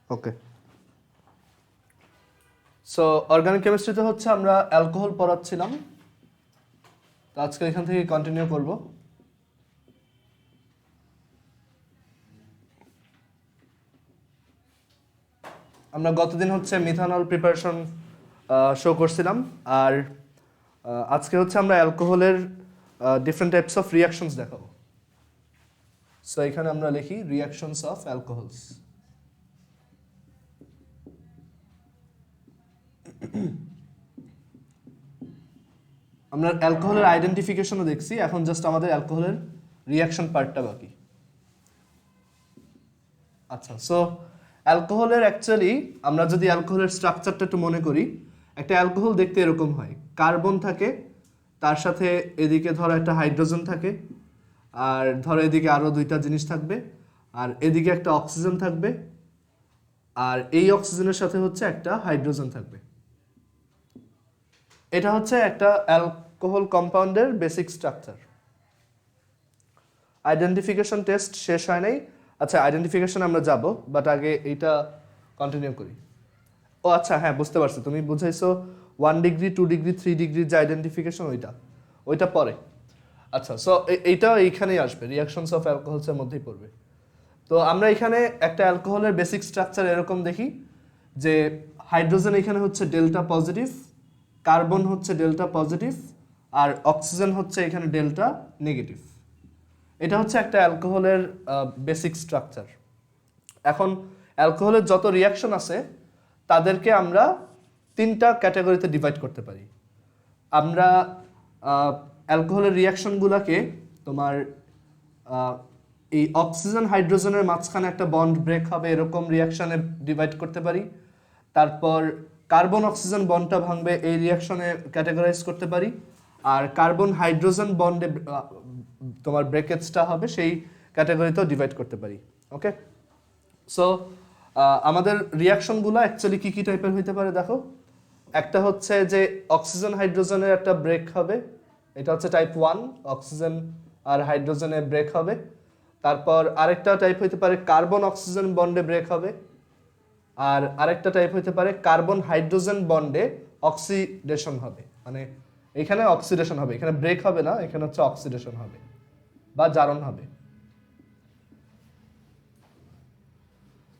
ওকে, so organic কেমিস্ট্রিতে হচ্ছে আমরা alcohol পড়াচ্ছিলাম, তো আজকে এখান থেকে কন্টিনিউ করব। আমরা গতদিন হচ্ছে মিথানল প্রিপারেশন শো করছিলাম, আর আজকে হচ্ছে আমরা অ্যালকোহলের ডিফারেন্ট টাইপস অফ রিয়াকশনস দেখাবো। সো এখানে আমরা লিখি রিয়াকশনস অফ অ্যালকোহলস। আমরা অ্যালকোহলের আইডেন্টিফিকেশনও দেখছি, এখন জাস্ট আমাদের অ্যালকোহলের রিয়াকশন পার্টটা বাকি। আচ্ছা, সো অ্যালকোহলের অ্যাকচুয়ালি আমরা যদি অ্যালকোহলের স্ট্রাকচারটা একটু মনে করি, একটা অ্যালকোহল দেখতে এরকম হয়, কার্বন থাকে, তার সাথে এদিকে ধরো একটা হাইড্রোজেন থাকে, আর ধরো এদিকে আরও দুইটা জিনিস থাকবে, আর এদিকে একটা অক্সিজেন থাকবে, আর এই অক্সিজেনের সাথে হচ্ছে একটা হাইড্রোজেন থাকবে। এটা হচ্ছে একটা অ্যালকোহল কম্পাউন্ডের বেসিক স্ট্রাকচার। আইডেন্টিফিকেশন টেস্ট শেষ হয় নাই, আচ্ছা আইডেন্টিফিকেশন আমরা যাব, বাট আগে এইটা কন্টিনিউ করি। ও আচ্ছা, হ্যাঁ বুঝতে পারছি, তুমি বুঝাইছো 1 ডিগ্রি 2 ডিগ্রি 3 ডিগ্রির যে আইডেন্টিফিকেশন ওইটা পরে। আচ্ছা, সো এইটা এইখানেই আসবে, রিয়াকশনস অফ অ্যালকোহলসের মধ্যেই পড়বে। তো আমরা এখানে একটা অ্যালকোহলের বেসিক স্ট্রাকচার এরকম দেখি যে হাইড্রোজেন এখানে হচ্ছে ডেল্টা পজিটিভ, কার্বন হচ্ছে ডেল্টা পজিটিভ, আর অক্সিজেন হচ্ছে এখানে ডেল্টা নেগেটিভ। এটা হচ্ছে একটা অ্যালকোহলের বেসিক স্ট্রাকচার। এখন অ্যালকোহলের যত রিয়াকশন আছে তাদেরকে আমরা 3টা ক্যাটাগরিতে ডিভাইড করতে পারি। আমরা অ্যালকোহলের রিয়াকশনগুলোকে তোমার এই অক্সিজেন হাইড্রোজেনের মাঝখানে একটা বন্ড ব্রেক হবে এরকম রিয়াকশনে ডিভাইড করতে পারি। তারপর কার্বন অক্সিজেন বন্ডটা ভাঙবে এই রিয়াকশনে ক্যাটাগরাইজ করতে পারি। আর কার্বন হাইড্রোজেন বন্ডে তোমার ব্রেকেজটা হবে সেই ক্যাটাগরিতেও ডিভাইড করতে পারি। ওকে, সো আমাদের রিয়াকশনগুলো অ্যাকচুয়ালি কী কী টাইপের হইতে পারে দেখো। একটা হচ্ছে যে অক্সিজেন হাইড্রোজেনের একটা ব্রেক হবে, এটা হচ্ছে টাইপ 1, অক্সিজেন আর হাইড্রোজেনে ব্রেক হবে। তারপর আরেকটা টাইপ হইতে পারে কার্বন অক্সিজেন বন্ডে ব্রেক হবে, আর আরেকটা টাইপ হইতে পারে কার্বন হাইড্রোজেন বন্ডে অক্সিডেশন হবে, মানে এখানে অক্সিডেশন হবে, এখানে ব্রেক হবে না, এখানে হচ্ছে অক্সিডেশন হবে বা জারণ হবে।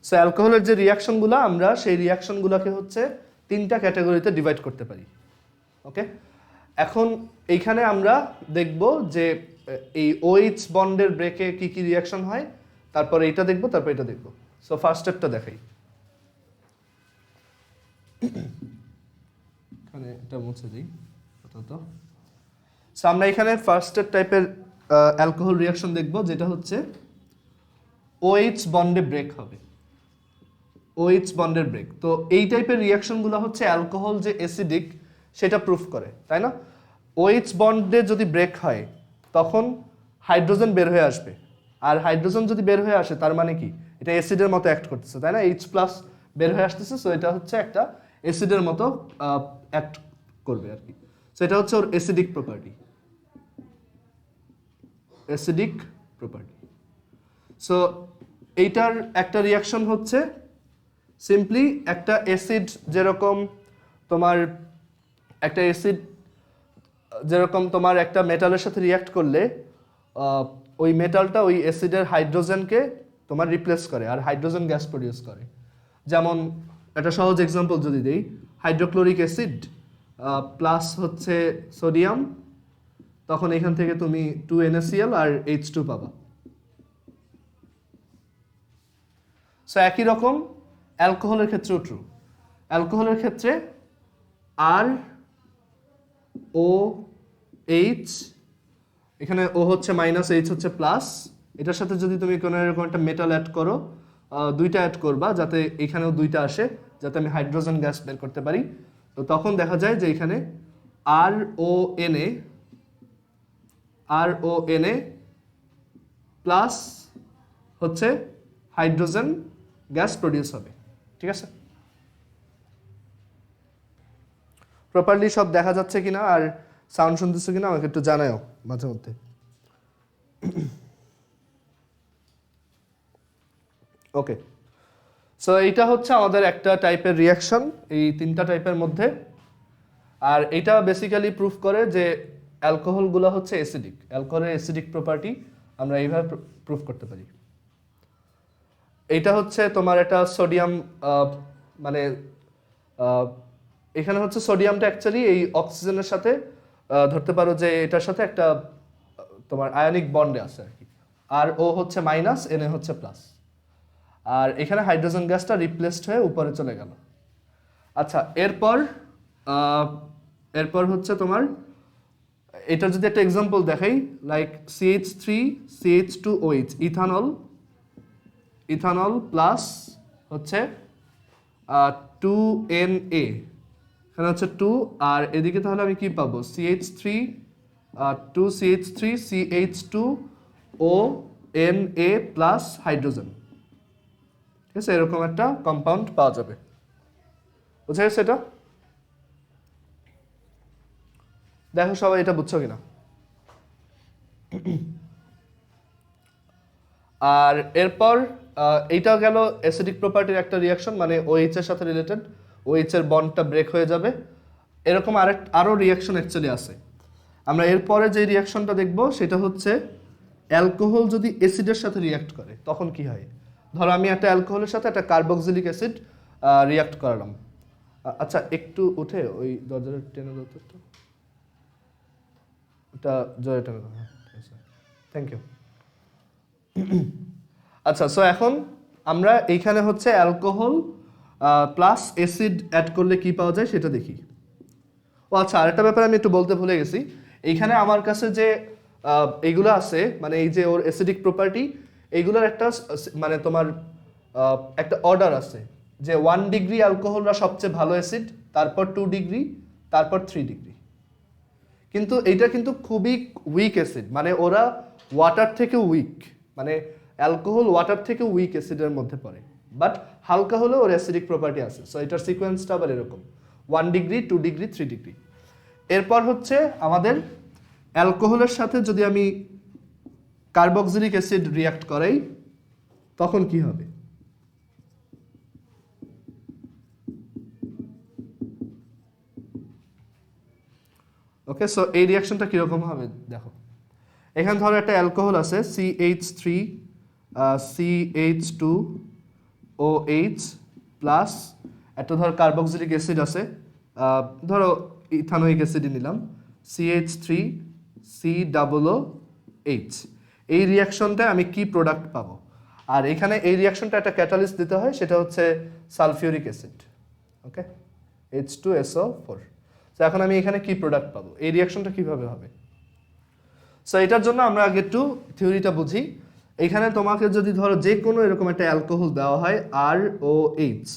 সো অ্যালকোহলের যে রিয়াকশনগুলো আমরা সেই রিয়াকশনগুলোকে হচ্ছে 3টা ক্যাটাগরিতে ডিভাইড করতে পারি। ওকে, এখন এইখানে আমরা দেখব যে এই OH বন্ডের ব্রেকে কি কি রিয়াকশন হয়, তারপর এইটা দেখব, তারপর এটা দেখব। সো ফার্স্ট স্টেপটা দেখাই, এখানে এটা মুছে দিই আপাতত। সো আমরা এখানে ফার্স্ট টাইপের অ্যালকোহল রিয়াকশন দেখব, যেটা হচ্ছে OH বন্ডে ব্রেক হবে, OH বন্ডের ব্রেক। তো এই টাইপের রিয়াকশনগুলো হচ্ছে অ্যালকোহল যে অ্যাসিডিক সেটা প্রুফ করে, তাই না? OH বন্ডে যদি ব্রেক হয় তখন হাইড্রোজেন বের হয়ে আসবে, আর হাইড্রোজেন যদি বের হয়ে আসে তার মানে কি, এটা অ্যাসিডের মতো অ্যাক্ট করতেছে, তাই না? H+ বের হয়ে আসতেছে, সো এটা হচ্ছে একটা অ্যাসিডের মতো অ্যাক্ট করবে আর কি। সো এটা হচ্ছে ওর acidic property, acidic property. So এইটার একটা রিয়াকশন হচ্ছে সিম্পলি একটা অ্যাসিড, যেরকম তোমার একটা অ্যাসিড যেরকম তোমার একটা মেটালের সাথে রিয়াক্ট করলে ওই মেটালটা ওই অ্যাসিডের হাইড্রোজেনকে তোমার রিপ্লেস করে আর হাইড্রোজেন গ্যাস প্রডিউস করে। যেমন একটা সহজ এক্সাম্পল যদি দেই, হাইড্রোক্লোরিক অ্যাসিড প্লাস হচ্ছে সোডিয়াম, তখন এখান থেকে তুমি 2NaCl আর H2 পাবা। সো একই রকম অ্যালকোহলের ক্ষেত্রেও ট্রু। অ্যালকোহলের ক্ষেত্রে ROH, এখানে O হচ্ছে মাইনাস, H হচ্ছে প্লাস, এটার সাথে যদি তুমি কোনো এরকম একটা মেটাল অ্যাড করো, দুইটা অ্যাড করবা যাতে এখানেও দুইটা আসে, যাতে আমি হাইড্রোজেন গ্যাস বের করতে পারি। তো তখন দেখা যায় যে এখানে RONA প্লাস হচ্ছে হাইড্রোজেন গ্যাস প্রডিউস হবে। ঠিক আছে, প্রপারলি সব দেখা যাচ্ছে কিনা আর সাউন্ড শুনতেছো কিনা আমাকে একটু জানাও মাঝে মধ্যে। ওকে, সো এইটা হচ্ছে আমাদের একটা টাইপের রিয়াকশন এই তিনটা টাইপের মধ্যে। আর এটা বেসিক্যালি প্রুফ করে যে অ্যালকোহলগুলো হচ্ছে অ্যাসিডিক, অ্যালকোহলের অ্যাসিডিক প্রপার্টি আমরা এইভাবে প্রুফ করতে পারি। এইটা হচ্ছে তোমার একটা সোডিয়াম, মানে এখানে হচ্ছে সোডিয়ামটা অ্যাকচুয়ালি এই অক্সিজেনের সাথে ধরতে পারো যে এটার সাথে একটা তোমার আয়নিক বন্ডে আছে আর কি। আর ও হচ্ছে মাইনাস, এনএ হচ্ছে প্লাস। আর এখানে হাইড্রোজেন গ্যাসটা রিপ্লেসড হয়ে উপরে চলে গেল। আচ্ছা, এরপর হচ্ছে তোমার এটা যদি একটা এক্সাম্পল দেখাই, লাইক CH3CH2OH, ইথানল প্লাস হচ্ছে 2Na, এখানে হচ্ছে 2, আর এদিকে তাহলে আমি কি পাবো, CH3 প্লাস হাইড্রোজেন। ঠিক আছে, এরকম একটা কম্পাউন্ড পাওয়া যাবে। বুঝা গেছে এটা? দেখো সবাই এটা বুঝছো কিনা। আর এরপর এইটাও গেল অ্যাসিডিক প্রপার্টির একটা রিয়াকশন, মানে OH এর সাথে রিলেটেড, OH এর বন্ডটা ব্রেক হয়ে যাবে। এরকম আরও রিয়াকশন অ্যাকচুয়ালি আছে। আমরা এরপরে যে রিয়াকশনটা দেখব সেটা হচ্ছে অ্যালকোহল যদি অ্যাসিডের সাথে রিয়াক্ট করে তখন কি হয়। ধরো আমি একটা অ্যালকোহলের সাথে একটা কার্বক্সিলিক অ্যাসিড রিয়াক্ট করালাম। আচ্ছা, একটু উঠে ওই দরজাটা টেনে দাও তো, একটু এটা জোরে টেনে দাও। হ্যাঁ, ঠিক আছে, থ্যাংক ইউ। আচ্ছা, সো এখন আমরা এইখানে হচ্ছে অ্যালকোহল প্লাস অ্যাসিড অ্যাড করলে কি পাওয়া যায় সেটা দেখি। ও আচ্ছা, আরেকটা ব্যাপার আমি একটু বলতে ভুলে গেছি। এইখানে আমার কাছে যে এইগুলো আছে, মানে এই যে ওর অ্যাসিডিক প্রপার্টি, এইগুলোর একটা মানে তোমার একটা অর্ডার আছে যে 1 ডিগ্রি অ্যালকোহলরা সবচেয়ে ভালো অ্যাসিড, তারপর 2 ডিগ্রি, তারপর 3 ডিগ্রি। কিন্তু এইটা কিন্তু খুবই উইক অ্যাসিড, মানে ওরা ওয়াটার থেকে উইক, মানে অ্যালকোহল ওয়াটার থেকে উইক অ্যাসিডের মধ্যে পড়ে, বাট হালকা হলেও ওর অ্যাসিডিক প্রপার্টি আছে। সো এটার সিকোয়েন্সটা আবার এরকম 1 ডিগ্রি, 2 ডিগ্রি, 3 ডিগ্রি। এরপর হচ্ছে আমাদের অ্যালকোহলের সাথে যদি আমি কার্বক্সিলিক অ্যাসিড রিয়াক্ট করাই তখন কি হবে। ওকে, সো এই রিয়াকশনটা কীরকম হবে দেখো। এখানে ধরো একটা অ্যালকোহল আছে CH3CH2OH প্লাস একটা ধরো কার্বক্সিলিক অ্যাসিড আছে, ধরো ইথানোয়িক অ্যাসিডই নিলাম, CH3COOH। এই রিয়াকশনটায় আমি কি প্রোডাক্ট পাবো। আর এখানে এই রিয়াকশনটা একটা ক্যাটালিস্ট দিতে হয়, সেটা হচ্ছে সালফিউরিক অ্যাসিড। ওকে, H2SO4। তো এখন আমি এখানে কি প্রোডাক্ট পাবো, এই রিয়াকশনটা কিভাবে হবে। সো এটার জন্য আমরা আগে একটু থিওরিটা বুঝি। এখানে তোমাকে যদি ধরো যে কোনো এরকম একটা অ্যালকোহল দেওয়া হয় ROH,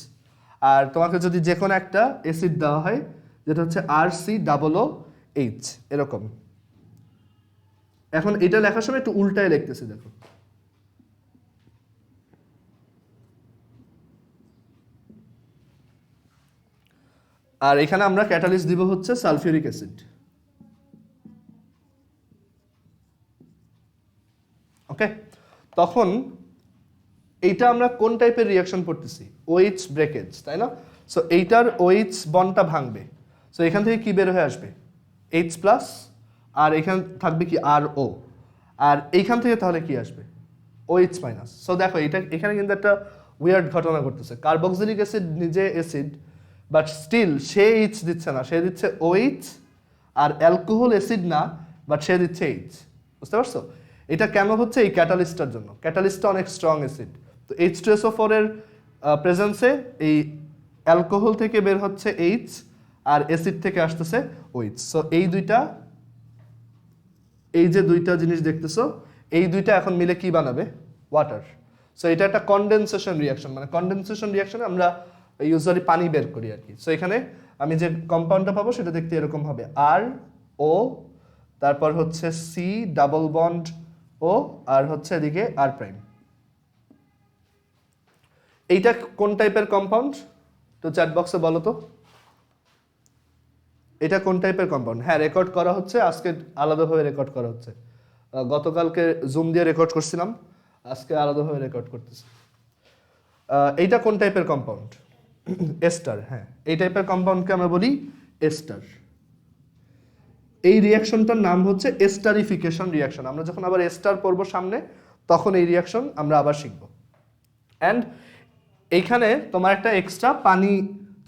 আর তোমাকে যদি যে কোনো একটা অ্যাসিড দেওয়া হয় যেটা হচ্ছে RCOOH এরকম। এখন এটা লেখার সময় একটু উল্টায় লিখতেছি দেখো। আর এখানে আমরা ক্যাটালিস্ট দিব হচ্ছে সালফিউরিক অ্যাসিড। ওকে, তখন এইটা আমরা কোন টাইপের রিয়াকশন পড়তেছি, OH ব্রেকেজ, তাই না। সো এইটার OH বন্ডটা ভাঙবে, সো এখান থেকে কি বের হয়ে আসবে H প্লাস, আর এখানে থাকবে কি RO, আর এইখান থেকে তাহলে কি আসবে OH মাইনাস। সো দেখো এখানে কিন্তু একটা উইয়ার্ড ঘটনা ঘটতেছে। কার্বক্সিলিক অ্যাসিড নিজে অ্যাসিড, বাট স্টিল সে H দিচ্ছে না, সে দিচ্ছে OH, আর অ্যালকোহল অ্যাসিড না, বাট সে দিচ্ছে H। বুঝতে পারছো এটা কেন হচ্ছে, এই ক্যাটালিস্টটার জন্য। ক্যাটালিস্টটা অনেক স্ট্রং অ্যাসিড, তো H2SO4 এর প্রেজেন্সে এই অ্যালকোহল থেকে বের হচ্ছে H, আর অ্যাসিড থেকে আসতেছে OH। সো এই যে দুইটা জিনিস দেখতেছো, এই দুইটা এখন মিলে কি বানাবে, ওয়াটার। সো এটা একটা কনডেনসেশন রিয়াকশন, মানে কনডেনসেশন রিয়াকশনে আমরা ইউজুয়ালি পানি বের করি আর কি। সো এখানে আমি যে কম্পাউন্ডটা পাবো সেটা দেখতে এরকম হবে, RO, তারপর হচ্ছে C ডাবল বন্ড O, আর হচ্ছে এদিকে R প্রাইম। এইটা কোন টাইপের কম্পাউন্ড, তো চ্যাট বক্সে বলো তো এটা কোন টাইপের কম্পাউন্ড। হ্যাঁ, রেকর্ড করা হচ্ছে, আজকে আলাদাভাবে রেকর্ড করা হচ্ছে। গতকালকে জুম দিয়ে রেকর্ড করছিলাম, আজকে আলাদাভাবে রেকর্ড করতেছি। এইটা কোন টাইপের কম্পাউন্ড? এস্টার। হ্যাঁ, এই টাইপের কম্পাউন্ডকে আমরা বলি এস্টার। এই রিয়াকশনটার নাম হচ্ছে এস্টারিফিকেশন রিয়াকশন। আমরা যখন আবার এস্টার পড়বো সামনে, তখন এই রিয়াকশন আমরা আবার শিখব। অ্যান্ড এইখানে তোমার একটা এক্সট্রা পানি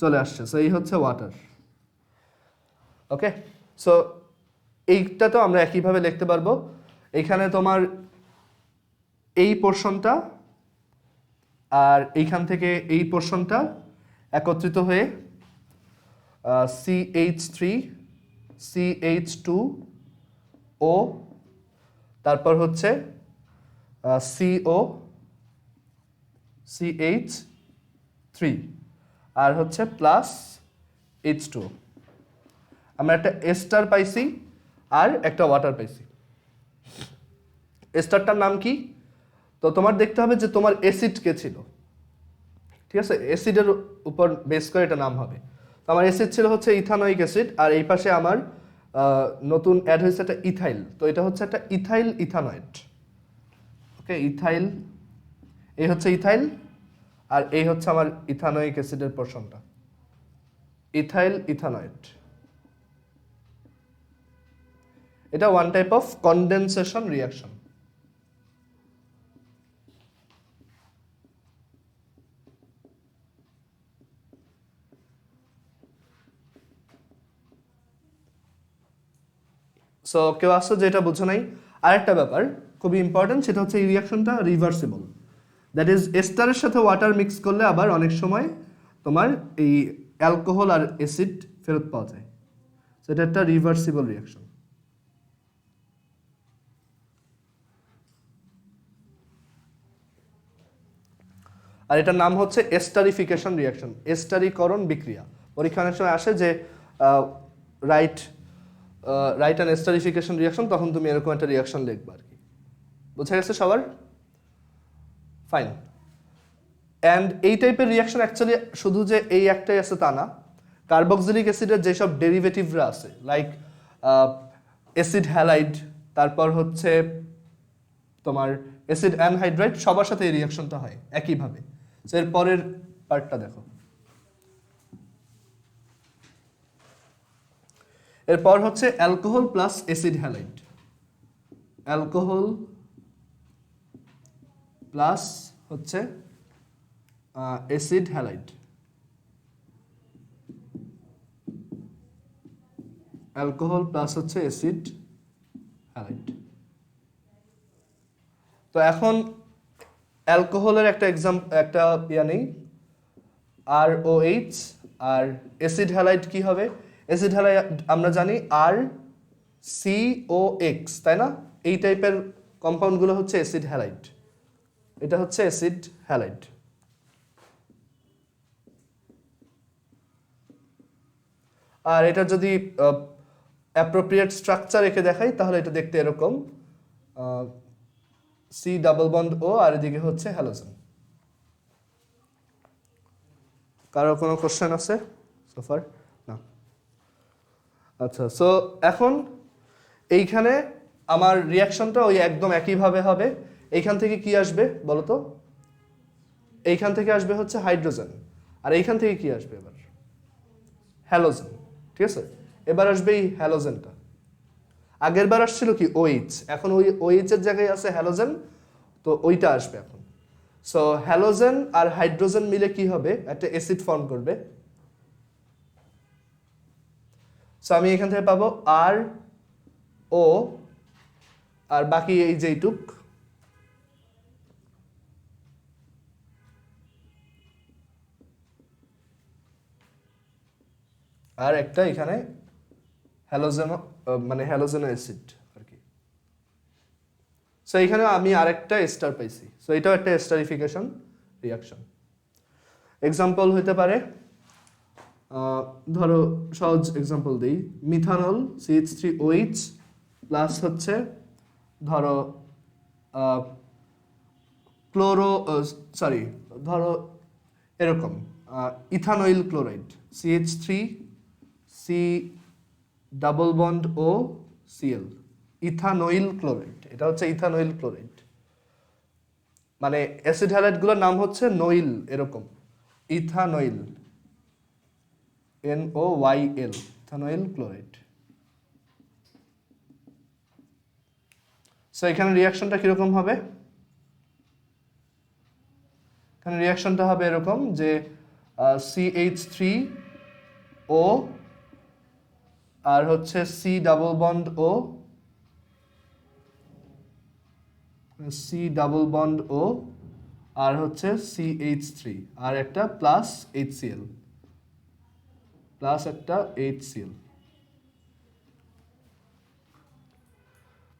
চলে আসছে, সো এই হচ্ছে ওয়াটার। ওকে, সো এইটা তো আমরা একইভাবে লিখতে পারবো। এইখানে তোমার এই পোর্শনটা আর এইখান থেকে এই পোর্শনটা একত্রিত হয়ে CH3 CH2O, তারপর হচ্ছে CO CH3 আর হচ্ছে প্লাস H2। আমরা একটা এস্টার পাইছি আর একটা ওয়াটার পাইছি। এস্টারটার নাম কি? তো তোমার দেখতে হবে যে তোমার অ্যাসিড কে ছিল, ঠিক আছে? অ্যাসিডের উপর বেস করে এটা নাম হবে। তো আমার অ্যাসিড ছিল হচ্ছে ইথানোয়িক অ্যাসিড, আর এই পাশে আমার নতুন অ্যাড হয়েছে একটা ইথাইল। তো এটা হচ্ছে একটা ইথাইল ইথানয়েড। ওকে, ইথাইল, এই হচ্ছে ইথাইল আর এই হচ্ছে আমার ইথানোয়িক অ্যাসিডের পোর্শনটা, ইথাইল ইথানয়েড। এটা one type of condensation reaction. So কেউ আসছো যে এটা বুঝো নাই? আরেকটা ব্যাপার খুবই ইম্পর্টেন্ট, সেটা হচ্ছে এই রিয়াকশনটা রিভার্সিবল। দ্যাট ইজ এস্টারের সাথে ওয়াটার মিক্স করলে আবার অনেক সময় তোমার এই অ্যালকোহল আর অ্যাসিড ফেরত পাওয়া যায়। সো এটা একটা রিভার্সিবল রিয়াকশন। আর এটার নাম হচ্ছে এস্টারিফিকেশন রিয়াকশন, এস্টারীকরণ বিক্রিয়া। পরীক্ষা অনেক সময় আসে যে রাইট অ্যান এস্টারিফিকেশন রিয়াকশন, তখন তুমি এরকম একটা রিয়াকশন লিখবা আর কি। বুঝা গেছে সবার? ফাইন। অ্যান্ড এই টাইপের রিয়াকশন অ্যাকচুয়ালি শুধু যে এই একটাই আছে তা না। কার্বক্সিলিক অ্যাসিডের যেসব ডেরিভেটিভরা আছে, লাইক অ্যাসিড হ্যালাইড, তারপর হচ্ছে তোমার অ্যাসিড অ্যানহাইড্রাইড, সবার সাথে এই রিয়াকশনটা হয় একইভাবে। সো এর পরের পার্টটা দেখো। এরপর হচ্ছে alcohol plus acid halide. Alcohol plus হচ্ছে অ্যাসিড হ্যালাইড। অ্যালকোহল প্লাস হচ্ছে অ্যাসিড হ্যালাইড। তো এখন অ্যালকোহলের একটা একটা নেই, ROH, আর অ্যাসিড হ্যালাইড কি হবে? অ্যাসিড হ্যালাইড আমরা জানি RCOX, তাই না? এই টাইপের কম্পাউন্ডগুলো হচ্ছে অ্যাসিড হ্যালাইড। এটা হচ্ছে অ্যাসিড হ্যালাইড। আর এটা যদি অ্যাপ্রোপ্রিয়েট স্ট্রাকচার এঁকে দেখাই, তাহলে এটা দেখতে এরকম, C ডাবল বন্ড O আর এদিকে হচ্ছে হ্যালোজেন। কারো কোনো কোশ্চেন আছে সোফার? না। আচ্ছা, সো এখন এইখানে আমার রিয়াকশনটা ওই একদম একইভাবে হবে। এইখান থেকে কি আসবে বলো তো? এইখান থেকে আসবে হচ্ছে হাইড্রোজেন, আর এইখান থেকে কি আসবে এবার? হ্যালোজেন। ঠিক আছে, এবার আসবে এই হ্যালোজেনটা। আগের বার আসছিল কি OH, এখন ওই OH এর জায়গায় আছে হ্যালোজেন, তো ওইটা আসবে এখন। সো হ্যালোজেন আর হাইড্রোজেন মিলে কি হবে? একটা অ্যাসিড ফর্ম করবে। সো আমি এখান থেকে পাবো RO, আর বাকি এই যেইটুক আর একটা এখানে হ্যালোজেন, মানে হ্যালোজেন অ্যাসিড আর কি। সো এখানে আমি আরেকটা এস্টার পাইছি। সো এটাও একটা এস্টারিফিকেশন রিয়াকশন। এক্সাম্পল হইতে পারে, ধরো সহজ এক্সাম্পল দিই, মিথানল CH3OH প্লাস হচ্ছে ধরো ধরো এরকম ethanoyl chloride CH3C double bond OCl, ethanoyl chloride. এটা হচ্ছে ইথানয়েল ক্লোরাইড। মানে অ্যাসিড হ্যালাইডগুলোর নাম হচ্ছে নইল, এরকম ইথানয়েল, NOYL, ইথানয়েল ক্লোরাইড। সো এখানে রিয়াকশনটা কিরকম হবে? এখানে রিয়াকশনটা হবে এরকম যে CH3O আর হচ্ছে C ডাবল বন্ড O, আর হচ্ছে CH3 আর একটা প্লাস HCl, প্লাস একটা HCl।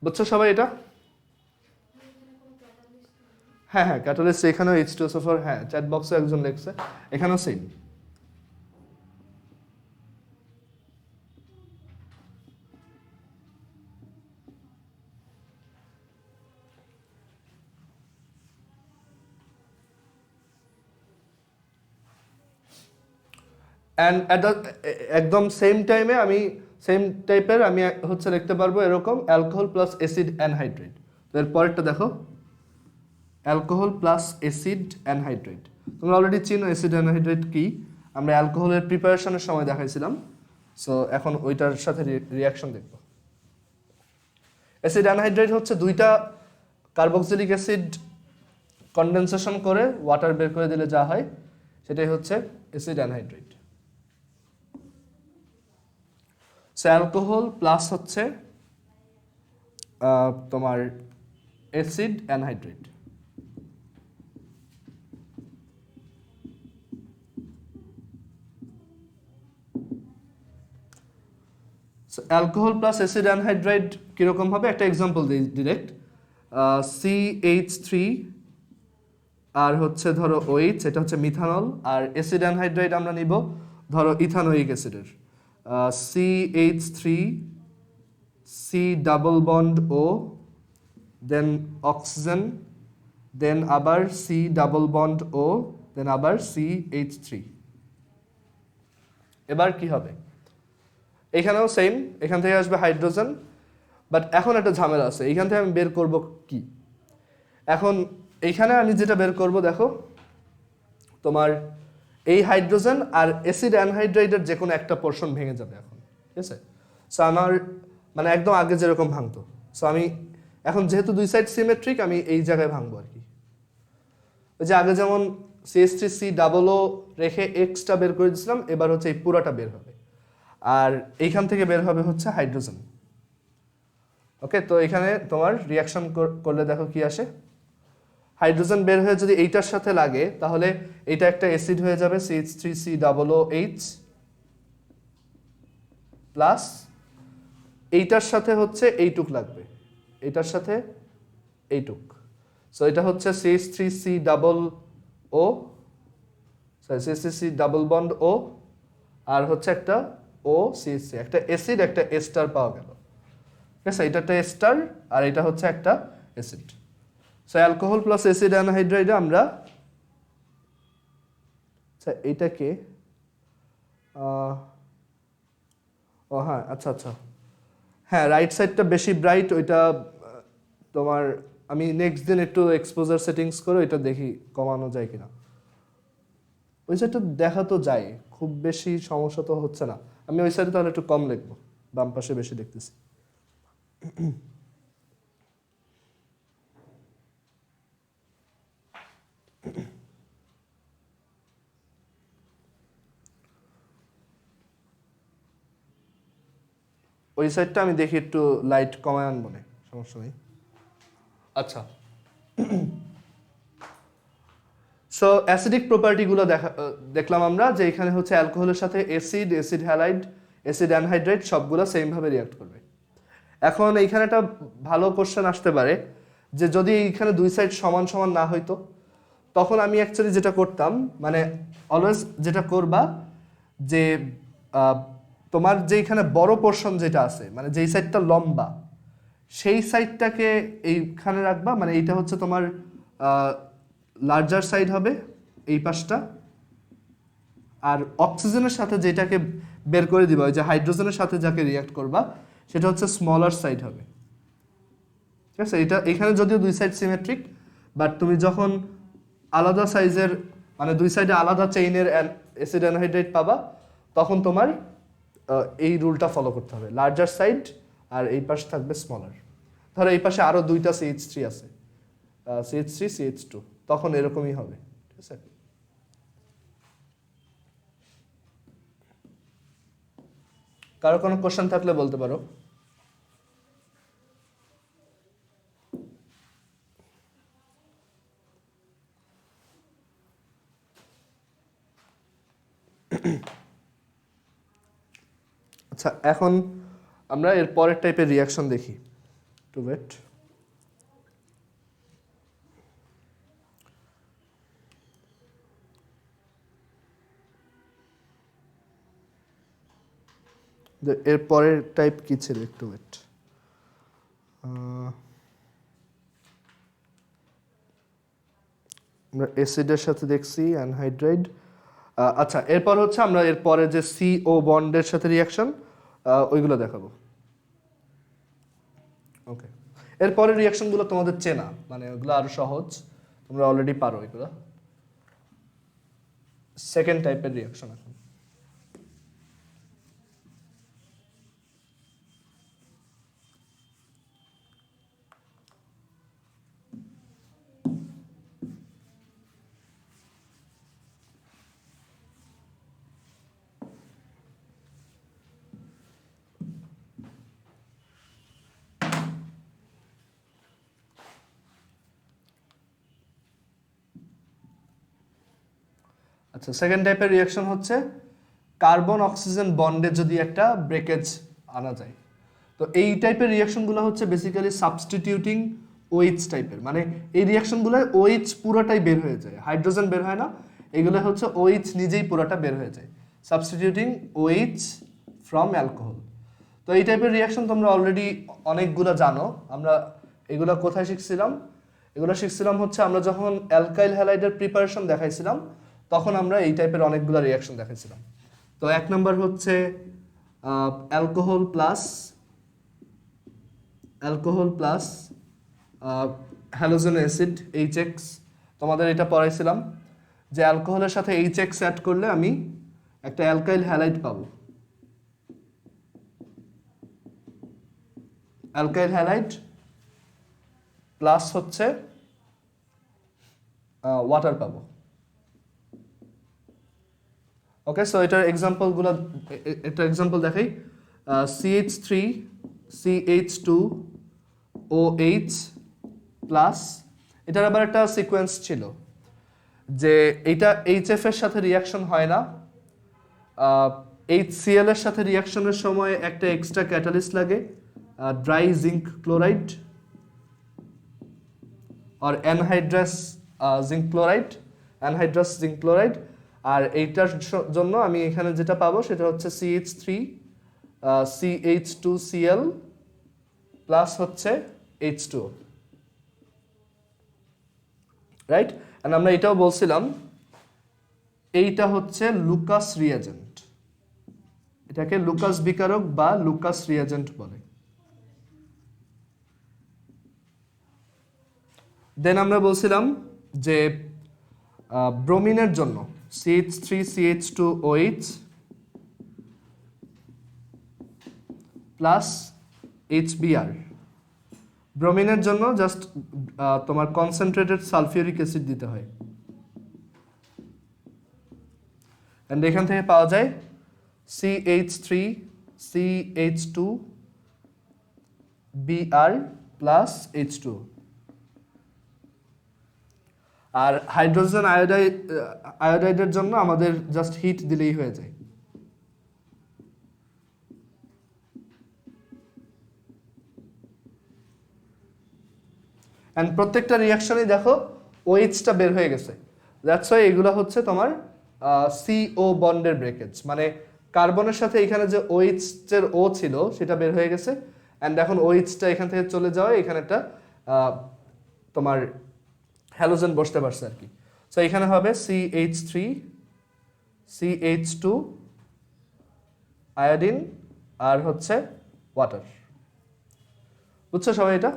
বুঝছো সবাই এটা? হ্যাঁ হ্যাঁ, ক্যাটালিস্ট এখানেও H2SO4, হ্যাঁ চ্যাট বক্সে একজন লিখছে, এখানেও সেম। অ্যান্ড একদম সেম টাইমে আমি সেম টাইপের আমি হচ্ছে লিখতে পারবো এরকম অ্যালকোহল প্লাস অ্যাসিড অ্যানহাইড্রেট। তো এর পরেরটা দেখো, অ্যালকোহল প্লাস অ্যাসিড অ্যানহাইড্রেট। তোমরা অলরেডি চিনো অ্যাসিড অ্যানহাইড্রেট কি, আমরা অ্যালকোহলের প্রিপারেশনের সময় দেখাইছিলাম। সো এখন ওইটার সাথে রিয়াকশন দেখব। অ্যাসিড অ্যানহাইড্রেট হচ্ছে দুইটা কার্বক্সিলিক অ্যাসিড কনডেনসেশন করে ওয়াটার বের করে দিলে যা হয় সেটাই হচ্ছে acid anhydrate. So alcohol plus হচ্ছে তোমার acid anhydrate. Alcohol plus acid anhydride কিরকম হবে একটা এক্সাম্পল দিই ডিরেক্ট। CH3 আর হচ্ছে ধরো OH, এটা হচ্ছে মিথানল, আর অ্যাসিড অ্যানহাইড্রাইড আমরা নিব ধরো ইথানোয়িক অ্যাসিডের CH3 C double bond O, দেন অক্সিজেন, দেন আবার C ডাবল বন্ড O, দেন আবার CH3। এবার কি হবে? এখানেও সেম, এখান থেকে আসবে হাইড্রোজেন, বাট এখন একটা ঝামেলা আছে। এইখান থেকে আমি বের করব কি? এখন এইখানে আমি যেটা বের করব দেখো, তোমার এই হাইড্রোজেন আর অ্যাসিড অ্যানহাইড্রাইডের যে কোনো একটা পোর্শন ভেঙে যাবে এখন, ঠিক আছে? সো আমার মানে একদম আগে যেরকম ভাঙতো, সো আমি এখন যেহেতু দুই সাইড সিমেট্রিক আমি এই জায়গায় ভাঙবো আর কি। ওই যে আগে যেমন CH3C ডাবল ও রেখে এক্সটা বের করে দিয়েছিলাম, এবার হচ্ছে এই পুরাটা বের হবে, আর এইখান থেকে বের হবে হচ্ছে হাইড্রোজেন। ওকে, তো এখানে তোমার রিয়াকশন করলে দেখো কি আসে। হাইড্রোজেন বের হয়ে যদি এইটার সাথে লাগে তাহলে এটা একটা অ্যাসিড হয়ে যাবে CH3COOH, প্লাস এইটার সাথে হচ্ছে এইটুক লাগবে, এইটার সাথে এইটুক। সো এটা হচ্ছে CH3COO, CH3C double bond O, আর হচ্ছে একটা OCC, একটা অ্যাসিড একটা এস্টার পাওয়া গেল, ঠিক আছে? এটা একটা এস্টার আর এটা হচ্ছে একটা acid. So alcohol plus acid অ্যানহাইড্রাইডে আমরা এইটাকে ও হ্যাঁ আচ্ছা আচ্ছা হ্যাঁ, রাইট সাইডটা বেশি ব্রাইট, ওইটা তোমার আমি নেক্সট দিন একটু এক্সপোজার সেটিংস করে এটা দেখি কমানো যায় কিনা। ওই সাইডটা দেখা তো যায়, খুব বেশি সমস্যা তো হচ্ছে না। আমি ওই সাইডে তাহলে একটু কম লিখবো, বাম পাশে বেশি দেখতেছি। ওই সাইডটা আমি দেখি একটু লাইট কমায় আনবো না, সমস্যা নেই। আচ্ছা, সো অ্যাসিডিক প্রপার্টিগুলো দেখলাম আমরা যে এখানে হচ্ছে অ্যালকোহলের সাথে acid, acid halide, acid anhydride সবগুলো সেমভাবে রিয়াক্ট করবে। এখন এইখানে একটা ভালো কোশ্চেন আসতে পারে যে যদি এইখানে দুই সাইড সমান সমান না হইতো, তখন আমি অ্যাকচুয়ালি যেটা করতাম, মানে অলওয়েজ যেটা করবা যে তোমার যেইখানে বড় পোর্শন যেটা আছে, মানে যেই সাইডটা লম্বা সেই সাইডটাকে এইখানে রাখবা, মানে এইটা হচ্ছে তোমার লার্জার সাইড হবে এই পাশটা, আর অক্সিজেনের সাথে যেটাকে বের করে দিবা, ওই যে হাইড্রোজেনের সাথে যাকে রিয়াক্ট করবা সেটা হচ্ছে স্মলার সাইড হবে, ঠিক আছে? এটা এখানে যদিও দুই সাইড সিমেট্রিক, বাট তুমি যখন আলাদা সাইজের মানে দুই সাইডে আলাদা চেইনের অ্যাসিড অ্যানহাইড্রাইড পাবা তখন তোমার এই রুলটা ফলো করতে হবে, লার্জার সাইড আর এই পাশে থাকবে স্মলার। ধরো এই পাশে আরো দুইটা CH3 আছে, CH3 CH2, তখন এরকমই হবে, ঠিক আছে? কারো কোনো কোশ্চেন থাকলে বলতে পারো। আচ্ছা, এখন আমরা এর পরের টাইপের রিয়াকশন দেখি। To wait. এর পরের টাইপ কি ছিল, একটু ওয়েট। আমরা অ্যাসিডের সাথে দেখছি অ্যানহাইড্রাইড। আচ্ছা, এরপর হচ্ছে আমরা এর পরে যে CO বন্ডের সাথে রিয়াকশন ওইগুলো দেখাবো। ওকে, এরপরের রিয়াকশনগুলো তোমাদের চেনা, মানে ওগুলো আরো সহজ, তোমরা অলরেডি পারো এগুলো। সেকেন্ড টাইপের রিয়াকশন এখন। আচ্ছা, সেকেন্ড টাইপের রিয়াকশন হচ্ছে কার্বন অক্সিজেন বন্ডে যদি একটা ব্রেকেজ আনা যায়। তো এই টাইপের রিয়াকশনগুলো হচ্ছে বেসিক্যালি সাবস্টিটিউটিং OH টাইপের, মানে এই রিয়াকশনগুলো OH পুরোটাই বের হয়ে যায়, হাইড্রোজেন বের হয় না, এগুলো হচ্ছে OH নিজেই পুরোটা বের হয়ে যায়, সাবস্টিটিউটিং OH ফ্রম অ্যালকোহল। তো এই টাইপের রিয়াকশন তোমরা অলরেডি অনেকগুলো জানো। আমরা এগুলো কোথায় শিখছিলাম? এগুলো শিখছিলাম হচ্ছে আমরা যখন অ্যালকাইল হ্যালাইডের প্রিপারেশন দেখাইছিলাম, তখন আমরা এই টাইপের অনেকগুলো রিয়াকশন দেখাইছিলাম। তো এক নম্বর হচ্ছে alcohol plus halogen acid HX। তোমাদের এটা পড়াইছিলাম যে অ্যালকোহলের সাথে HX অ্যাড করলে আমি একটা অ্যালকাইল হ্যালাইড পাবো। অ্যালকাইল হ্যালাইড প্লাস হচ্ছে ওয়াটার পাবো। ওকে, সো এটার এক্সাম্পলগুলো, একটা এক্সাম্পল দেখাই। CH3 CH2 OH প্লাস, এটার আবার একটা সিকোয়েন্স ছিল যে এটা HF এর সাথে রিয়াকশন হয় না, HCl এর সাথে রিয়াকশনের সময় একটা এক্সট্রা ক্যাটালিস্ট লাগে, ড্রাই জিঙ্ক ক্লোরাইড আর অ্যানহাইড্রাস জিঙ্ক ক্লোরাইড। আর এইটার জন্য আমি এখানে যেটা পাবো সেটা হচ্ছে CH3 CH2Cl প্লাস হচ্ছে H2O, রাইট? এন্ড আমরা এটাও বলছিলাম এইটা হচ্ছে লুকাস রিয়াজেন্ট, এটাকে লুকাস বিকারক বা লুকাস রিয়াজেন্ট বলে। দেন আমরা বলছিলাম যে ব্রোমিনের জন্য CH3 CH2OH প্লাস HBr, ব্রোমিনের জন্য জাস্ট তোমার কনসেন্ট্রেটেড সালফিউরিক অ্যাসিড দিতে হয়, এন্ড এখান থেকে পাওয়া যায় CH3 CH2Br প্লাস H2। আর হাইড্রোজেন আয়োডাইডের জন্য আমাদের জাস্ট হিট দিলেই হয়ে যায়। এন্ড প্রত্যেকটা রিয়াকশনই দেখো OH-টা বের হয়ে গেছে, দ্যাটস ওয়াই এগুলো হচ্ছে তোমার CO বন্ডের ব্রেকেজ, মানে কার্বনের সাথে এখানে যে OH এর O ছিল সেটা বের হয়ে গেছে, এন্ড এখন OH-টা এখান থেকে চলে যাওয়ায় এখানে একটা তোমার হ্যালোজেন বসতে পারছে আর কি। সো এখানে হবে CH3 CH2 আয়োডিন আর হচ্ছে ওয়াটার। বুঝছো সবাই এটা?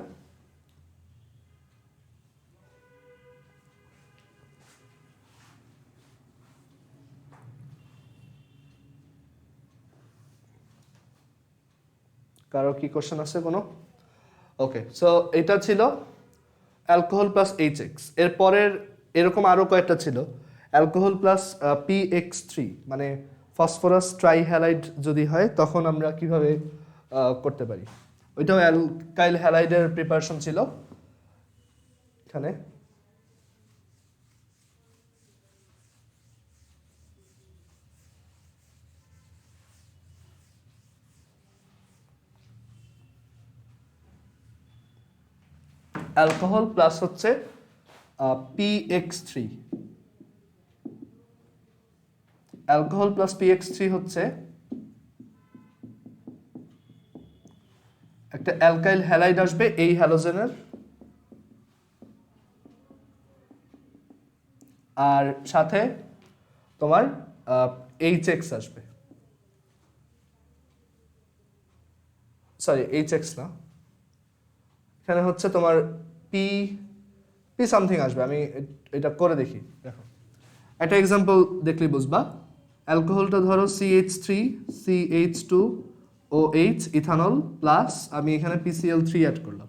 কারো কি কোশ্চেন আছে কোনো? ওকে, সো এটা ছিল অ্যালকোহল প্লাস এইচএক্স। এরপরের এরকম আরও কয়েকটা ছিল, অ্যালকোহল প্লাস PX3, মানে ফসফরাস ট্রাইহ্যালাইড যদি হয় তখন আমরা কিভাবে করতে পারি। ওইটাও অ্যালকাইল হ্যালাইডের প্রিপারেশন ছিল এখানে। অ্যালকোহল প্লাস হচ্ছে PX3, অ্যালকোহল প্লাস PX3 হচ্ছে একটা অ্যালকাইল হ্যালাইড আসবে এই হ্যালোজেনের, আর সাথে তোমার HX আসবে, সরি HX না, এখানে হচ্ছে তোমার P সামথিং আসবে। আমি এটা করে দেখি, দেখো একটা এক্সাম্পল দেখলেই বুঝবা। অ্যালকোহলটা ধরো CH3 CH2OH ইথানল প্লাস আমি এখানে PCl3 অ্যাড করলাম।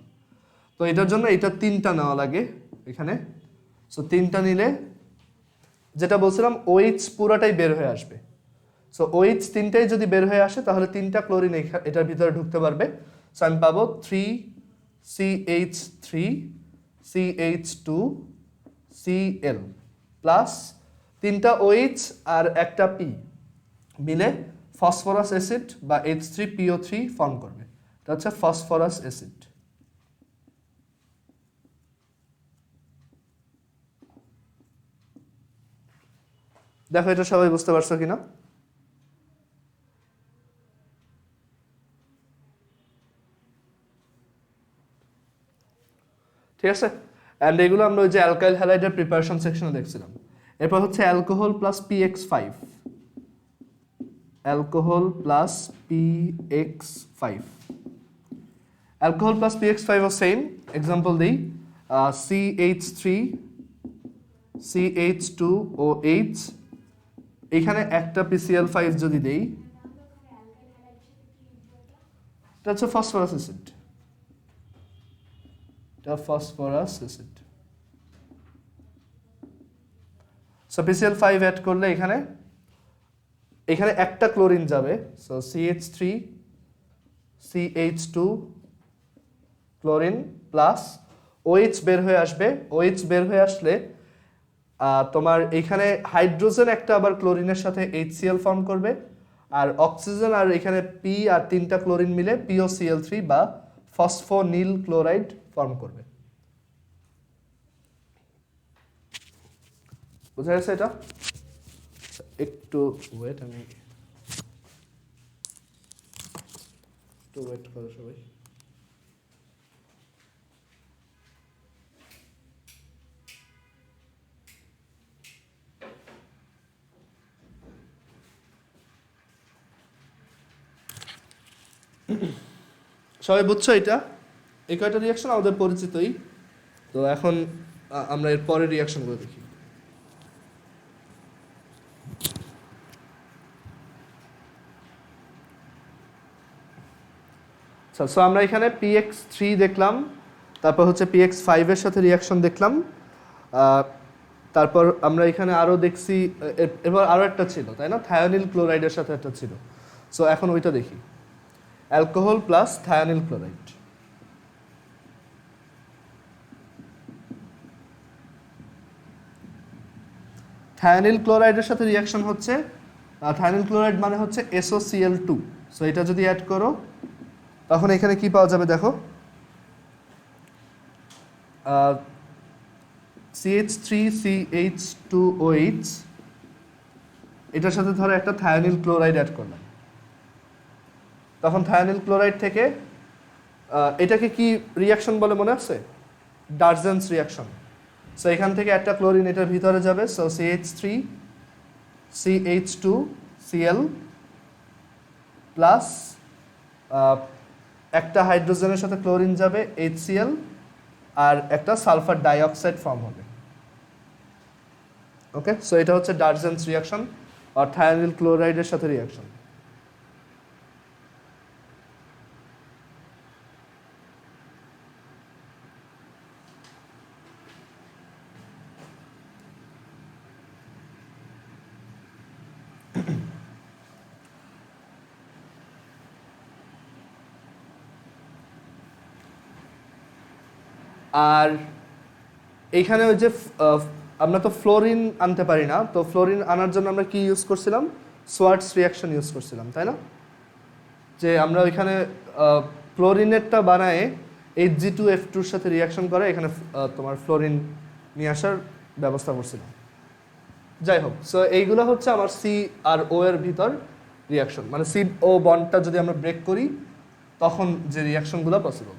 তো এটার জন্য এটা 3টা নেওয়া লাগে এখানে। সো 3টা নিলে যেটা বলছিলাম OH পুরোটাই বের হয়ে আসবে। সো OH 3টাই যদি বের হয়ে আসে তাহলে 3টা ক্লোরিন এটার ভিতরে ঢুকতে পারবে। সো আমি পাবো 3CH3 CH2Cl প্লাস 3টা OH আর একটা P মিলে ফসফরাস অ্যাসিড বা H3PO3 ফর্ম করবে। এটা হচ্ছে ফসফরাস অ্যাসিড। দেখো এটা সবাই বুঝতে পারছো কিনা? ঠিক আছে, অ্যান্ড এগুলো আমরা ওই যে অ্যালকাইল হ্যালাইডের প্রিপারেশন সেকশনে দেখছিলাম। এরপর হচ্ছে alcohol plus PX5, alcohol plus PX5, alcohol plus PX5 ও সেম এক্সাম্পল দিই। CH3 CH2OH, এখানে একটা PCl5 যদি দেই, এটা হচ্ছে ফসফরাস অ্যাসিড, এটা phosphorus acid. So PCl5 add করলে এখানে একটা ক্লোরিন যাবে। So CH3 CH2 chlorine plus OH বের হয়ে আসবে। OH বের হয়ে আসলে তোমার এখানে হাইড্রোজেন একটা আবার ক্লোরিনের সাথে HCl ফর্ম করবে, আর অক্সিজেন আর এখানে P আর 3টা ক্লোরিন মিলে POCl3 বা ফসফোনিল ক্লোরাইড ফর্ম করবে। বুঝা গেছে এটা? একটু ওয়েট, আমি একটু ওয়েট করো সবাই। সবাই বুঝছো এটা? এই কয়টা রিয়াকশন আমাদের পরিচিতই। তো এখন আমরা এর পরের রিয়াকশনগুলো দেখি। সো আমরা এখানে PX3 দেখলাম, তারপর হচ্ছে PX5 এর সাথে রিয়াকশন দেখলাম, তারপর আমরা এখানে আরও দেখছি, এরপর আরও একটা ছিল তাই না, থায়োনিল ক্লোরাইডের সাথে একটা ছিল। সো এখন ওইটা দেখি, alcohol plus thionyl chloride. Thionyl ক্লোরাইডের সাথে রিয়াকশন হচ্ছে, থায়োনিল ক্লোরাইড মানে হচ্ছে SOCl2। সো এটা যদি অ্যাড করো তখন এখানে কি পাওয়া যাবে দেখো, CH3CH2OH, এটার সাথে ধরো একটা থায়োনিল ক্লোরাইড অ্যাড করলাম, তখন থায়োনিল ক্লোরাইড থেকে এটাকে কি রিয়াকশন বলে মনে আছে? ডারজেন্স রিয়াকশন। সো এখান থেকে একটা ক্লোরিন এটার ভিতরে যাবে, সো CH3CH2Cl প্লাস একটা হাইড্রোজেনের সাথে ক্লোরিন যাবে HCl, আর একটা সালফার ডাইঅক্সাইড ফর্ম হবে। ওকে, সো এটা হচ্ছে ডারজেন্স রিয়াকশন আর থায়োনিল ক্লোরাইডের সাথে রিয়াকশন। আর এইখানে ওই যে আমরা তো ফ্লোরিন আনতে পারি না, তো ফ্লোরিন আনার জন্য আমরা কি ইউজ করছিলাম, সোয়ার্টস রিয়াকশন ইউজ করছিলাম, তাই না? যে আমরা ওইখানে ফ্লোরিনেরটা বানায় Hg2F2 সাথে রিয়াকশন করে এখানে তোমার ফ্লোরিন নিয়ে আসার ব্যবস্থা করছিলাম। যাই হোক, সো এইগুলো হচ্ছে আমার সি আর ও এর ভিতর রিয়াকশন, মানে সি ও বন্ডটা যদি আমরা ব্রেক করি তখন যে রিয়াকশনগুলো পসিবল।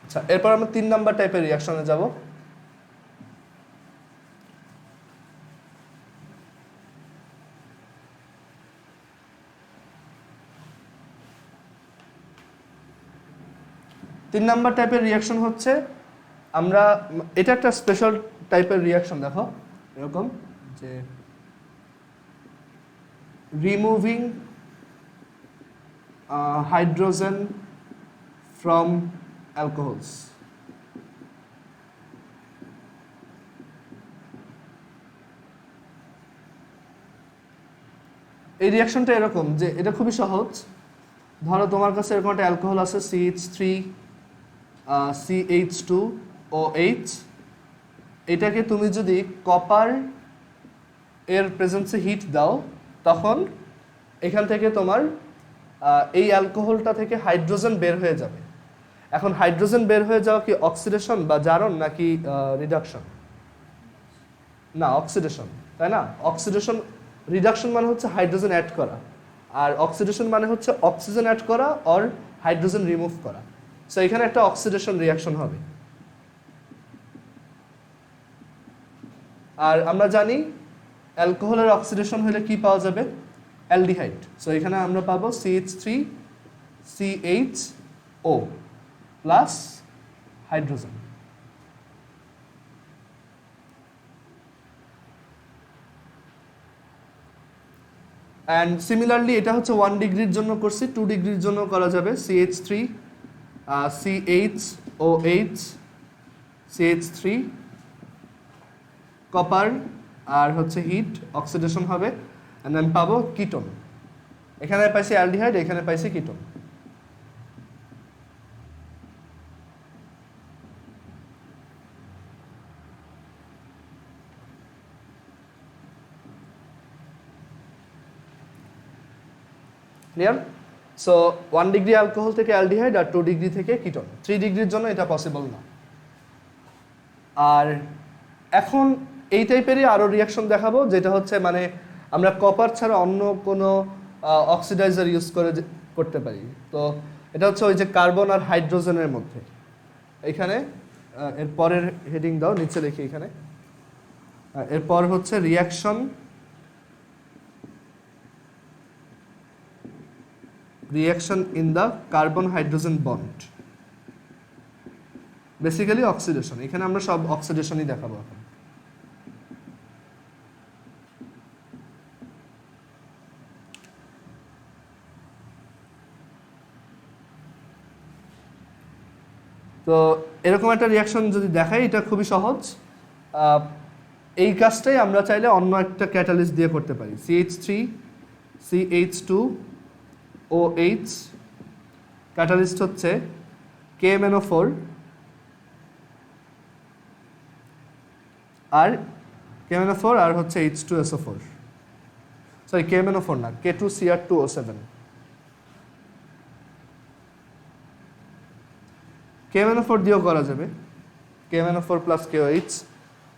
আচ্ছা, এরপর আমরা 3 নাম্বার টাইপের রিয়াকশনে যাব। তিন নাম্বার টাইপের রিয়াকশন হচ্ছে আমরা, এটা একটা স্পেশাল টাইপের রিয়াকশন, দেখো এরকম যে রিমুভিং হাইড্রোজেন ফ্রম অ্যালকোহলস। এই রিয়াকশনটা এরকম যে এটা খুবই সহজ। ধরো তোমার কাছে এরকম একটা অ্যালকোহল আছে CH3CH2OH, এটাকে তুমি যদি কপার এর প্রেজেন্সে হিট দাও তখন এখান থেকে তোমার এই অ্যালকোহলটা থেকে হাইড্রোজেন বের হয়ে যাবে। এখন হাইড্রোজেন বের হয়ে যাওয়া কি অক্সিডেশন বা জারণ নাকি রিডাকশন? না, অক্সিডেশন, তাই না? অক্সিডেশন, রিডাকশন মানে হচ্ছে হাইড্রোজেন অ্যাড করা, আর অক্সিডেশন মানে হচ্ছে অক্সিজেন অ্যাড করা আর হাইড্রোজেন রিমুভ করা। সো এখানে একটা অক্সিডেশন রিয়াকশন হবে। আর আমরা জানি অ্যালকোহলের অক্সিডেশন হলে কি পাওয়া যাবে, অ্যালডিহাইড। সো এখানে আমরা পাবো CH3CHO plus hydrogen. And similarly এটা হচ্ছে 1 ডিগ্রির জন্য করছি, 2 ডিগ্রির জন্য করা যাবে CH3CHOH CH3 কপার আর হচ্ছে হিট, অক্সিডেশন হবে, অ্যান্ড আমি পাবো কিটোন। এখানে পাইছি অ্যালডিহাইড, এখানে পাইছি ketone. Clear? So 1 degree alcohol থেকে অ্যালডিহাইড আর 2 ডিগ্রি থেকে কিটোন। 3 ডিগ্রির জন্য এটা পসিবল না। আর এখন এই টাইপেরই আরও রিয়াকশন দেখাবো, যেটা হচ্ছে মানে আমরা কপার ছাড়া অন্য কোনো অক্সিডাইজার ইউজ করে করতে পারি। তো এটা হচ্ছে ওই যে কার্বন আর হাইড্রোজেনের মধ্যে। এখানে এর পরের হেডিং দাও, নিচে দেখি এখানে। এরপর হচ্ছে reaction in the carbon hydrogen bond, basically oxidation. এখানে আমরা সব অক্সিডেশনই দেখাবো এখন। তো এরকম একটা রিয়াকশন যদি দেখাই, এটা খুবই সহজ। এই কাজটাই আমরা চাইলে অন্য একটা ক্যাটালিস্ট দিয়ে করতে পারি। CH3CH2OH, ক্যাটালিস্ট হচ্ছে KMnO4 আর KMnO4 আর হচ্ছে H2SO4, সরি KMnO4 না, K2Cr2O7। KMnO4 দিয়েও করা যাবে, KMnO4 প্লাস KOH,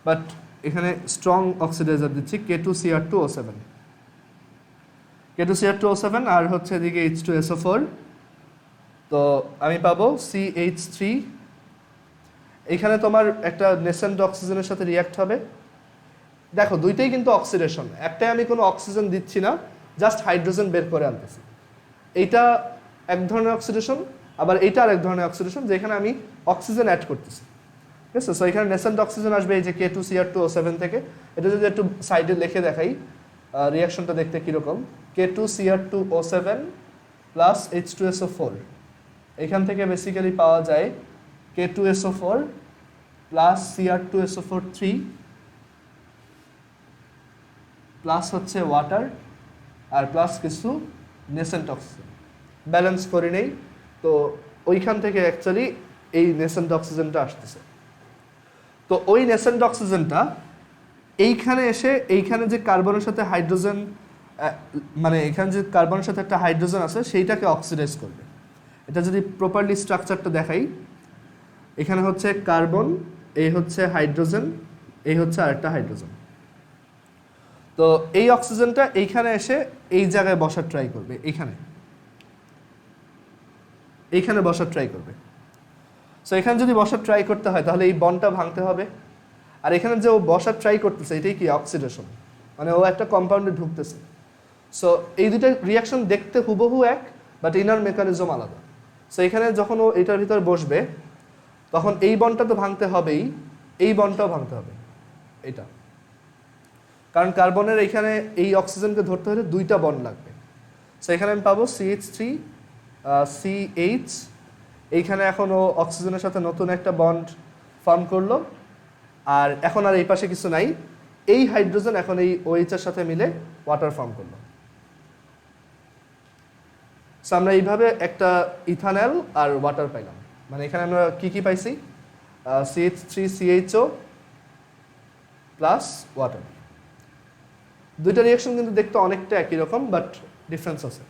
বাট এখানে স্ট্রং অক্সিডাইজার দিচ্ছি K2Cr2O7। K2Cr2O7 আর হচ্ছে এদিকে H2SO4। তো আমি পাবো CH3, এখানে তোমার একটা নেসেন্ট অক্সিজেনের সাথে রিয়াক্ট হবে। দেখো দুইটাই কিন্তু অক্সিডেশন, একটাই আমি কোনো অক্সিজেন দিচ্ছি না, জাস্ট হাইড্রোজেন বের করে আনতেছি। এইটা এক ধরনের অক্সিডেশন, আবার এইটা আর এক ধরনের অক্সিডেশন যেখানে আমি অক্সিজেন অ্যাড করতেছি। ঠিক আছে? সো এখানে নেসেন্ট অক্সিজেন আসবে এই যে K2Cr2O7 থেকে। এটা যদি একটু সাইডে লিখে দেখাই রিয়াকশনটা দেখতে কীরকম, K2Cr2O7 প্লাস H2SO4, এখান থেকে বেসিক্যালি পাওয়া যায় K2SO4 প্লাস Cr2SO4 3 প্লাস হচ্ছে ওয়াটার আর প্লাস কিছু নেসেন্ট অক্সিজেন ব্যালেন্স করে নেই। তো ওইখান থেকে অ্যাকচুয়ালি এই নেসেন্ট অক্সিজেনটা আসতেছে। তো ওই নেসেন্ট অক্সিজেনটা এইখানে এসে এইখানে যে কার্বনের সাথে হাইড্রোজেন মানে এখানে যে কার্বনের সাথে একটা হাইড্রোজেন আছে সেইটাকে অক্সিডাইজ করবে। এটা যদি প্রপারলি স্ট্রাকচারটা দেখাই, এখানে হচ্ছে কার্বন, এই হচ্ছে হাইড্রোজেন, এই হচ্ছে আরেকটা হাইড্রোজেন। তো এই অক্সিজেনটা এইখানে এসে এই জায়গায় বসার ট্রাই করবে, এইখানে বসার ট্রাই করবে। সো এখানে যদি বসার ট্রাই করতে হয় তাহলে এই বন্ডটা ভাঙতে হবে। আর এখানে যে ও বসার ট্রাই করতেছে এটাই কি অক্সিডেশন, মানে ও একটা কম্পাউন্ডে ঢুকতেছে। সো এই দুইটা রিয়াকশন দেখতে হুবহু এক, বাট ইনার মেকানিজম আলাদা। সো এখানে যখন ও এটার ভিতর বসবে তখন এই বন্ডটা তো ভাঙতে হবেই, এই বন্ডটাও ভাঙতে হবে এটা, কারণ কার্বনের এইখানে এই অক্সিজেনকে ধরতে হলে দুইটা বন্ড লাগবে। সো এখানে আমি পাবো CH3 CH, এইখানে এখন ও অক্সিজেনের সাথে নতুন একটা বন্ড ফর্ম করলো, আর এখন আর এই পাশে কিছু নাই, এই হাইড্রোজেন এখন এই OH এর সাথে মিলে ওয়াটার ফর্ম করলো। সো আমরা এইভাবে একটা ইথানল আর ওয়াটার পাইলাম। মানে এখানে আমরা কি কি পাইছি, CH3CHO প্লাস ওয়াটার। দুইটা রিয়াকশন কিন্তু দেখতে অনেকটা একই রকম, বাট ডিফারেন্স আছে।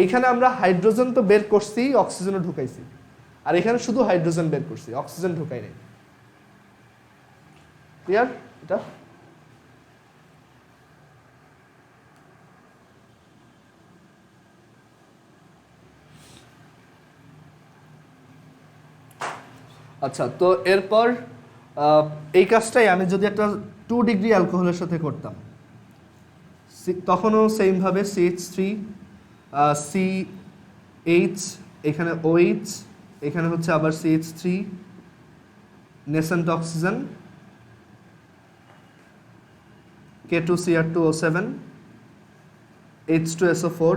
এইখানে আমরা হাইড্রোজেন তো বের করছি, অক্সিজেনও ঢুকাইছি, আর এখানে শুধু হাইড্রোজেন বের করছি, অক্সিজেন ঢুকাই নাই। ক্লিয়ার এটা? আচ্ছা, তো এরপর এই কাজটাই আমি যদি একটা 2 ডিগ্রি অ্যালকোহলের সাথে করতাম, তখনও সেমভাবে CH3 CH, এখানে OH, এখানে হচ্ছে আবার CH3 nascent oxygen K2Cr2O7 H2SO4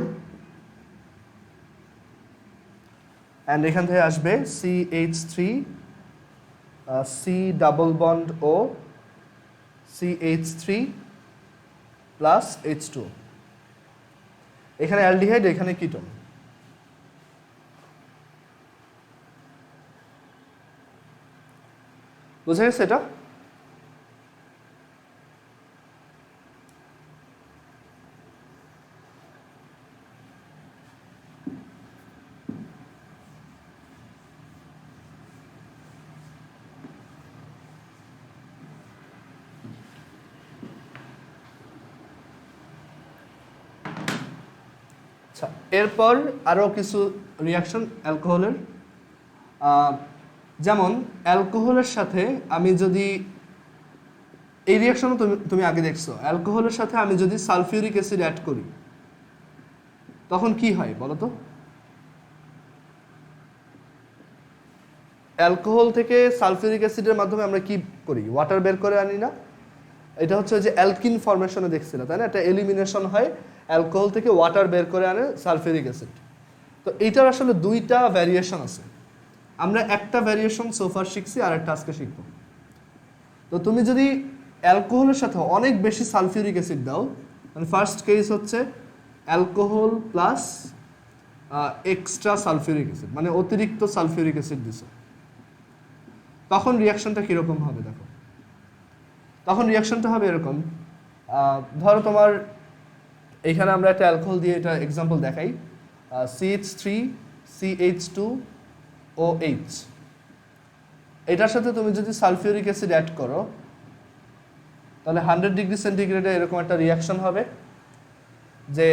and এখান থেকে আসবে CH3 C double bond O CH3 plus H2, এখানে অ্যালডিহাইড, এখানে কিটোন। বুঝা গেছে এটা? আচ্ছা, এরপর আরও কিছু রিয়াকশন অ্যালকোহলের, যেমন অ্যালকোহলের সাথে আমি যদি এই রিয়াকশনও তুমি আগে দেখছো, অ্যালকোহলের সাথে আমি যদি সালফিউরিক অ্যাসিড অ্যাড করি তখন কি হয় বলো তো? অ্যালকোহল থেকে সালফিউরিক অ্যাসিডের মাধ্যমে আমরা কি করি, ওয়াটার বের করে আনি না? এটা হচ্ছে যে অ্যালকিন ফরমেশনে দেখছিল, তাই না? একটা এলিমিনেশন হয়, অ্যালকোহল থেকে ওয়াটার বের করে আনে সালফিউরিক অ্যাসিড। তো এইটার আসলে দুইটা ভ্যারিয়েশন আছে, আমরা একটা ভ্যারিয়েশন সোফার শিখছি আর একটা আজকে শিখব। তো তুমি যদি অ্যালকোহলের সাথে অনেক বেশি সালফিউরিক অ্যাসিড দাও, মানে ফার্স্ট কেস হচ্ছে alcohol plus extra sulphuric acid, মানে অতিরিক্ত সালফিউরিক অ্যাসিড দিছো, তখন রিয়াকশনটা কীরকম হবে দেখো। তখন রিয়াকশনটা হবে এরকম, ধরো তোমার এইখানে আমরা একটা অ্যালকোহল দিয়ে এটা এক্সাম্পল দেখাই, CH3 CH2OH, এটার সাথে তুমি যদি সালফিউরিক অ্যাসিড অ্যাড করো তাহলে 100 ডিগ্রি সেন্টিগ্রেডে এরকম একটা রিয়াকশন হবে, যে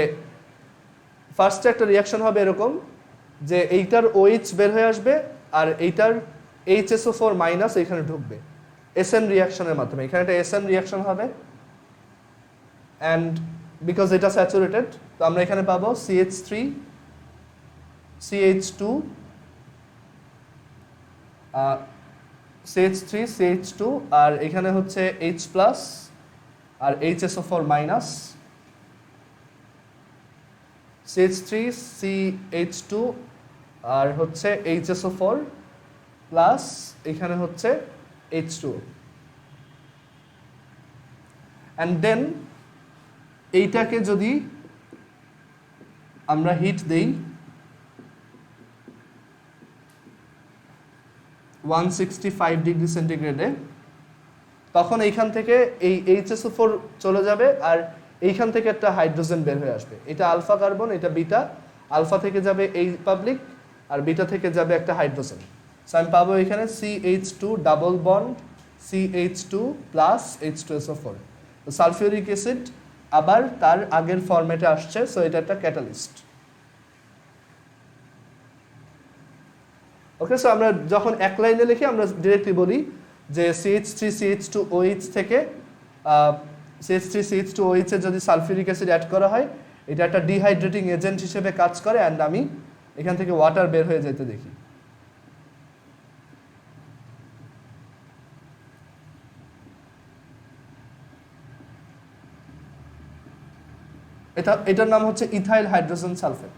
ফার্স্টে একটা রিয়াকশন হবে এরকম যে এইটার OH বের হয়ে আসবে আর এইটার HSO4 মাইনাস এখানে ঢুকবে SN রিয়াকশনের মাধ্যমে, এখানে একটা SN রিয়াকশন হবে, অ্যান্ড বিকজ এটা স্যাচুরেটেড তো আমরা এখানে পাবো CH3 CH2 CH3 CH2 আর এখানে হচ্ছে H প্লাস আর HSO4 মাইনাস, CH3 CH2 আর হচ্ছে HSO4 প্লাস, এখানে হচ্ছে H2O and then এইটাকে যদি আমরা হিট দেই 165 ডিগ্রি সেন্টিগ্রেডে, তখন এইখান থেকে এই HSO4 চলে যাবে আর এইখান থেকে একটা হাইড্রোজেন বের হয়ে আসবে। এটা আলফা কার্বন, এটা বিটা। আলফা থেকে যাবে এই পাবলিক আর বিটা থেকে যাবে একটা হাইড্রোজেন। সো আমি পাবো এখানে CH2 double bond CH2 plus H2SO4। তো সালফিউরিক অ্যাসিড আবার তার আগের ফরম্যাটে আসছে, সো এটা একটা ক্যাটালিস্ট। ওকে, সো আমরা যখন এক লাইনে লিখি আমরা ডিরেক্টলি বলি যে CH3CH2OH থেকে CH3CH2OH এর যদি সালফিউরিক অ্যাসিড অ্যাড করা হয়, এটা একটা ডিহাইড্রেটিং এজেন্ট হিসেবে কাজ করে অ্যান্ড আমি এখান থেকে ওয়াটার বের হয়ে যেতে দেখি। এটার নাম হচ্ছে ইথাইল হাইড্রোজেন সালফেট।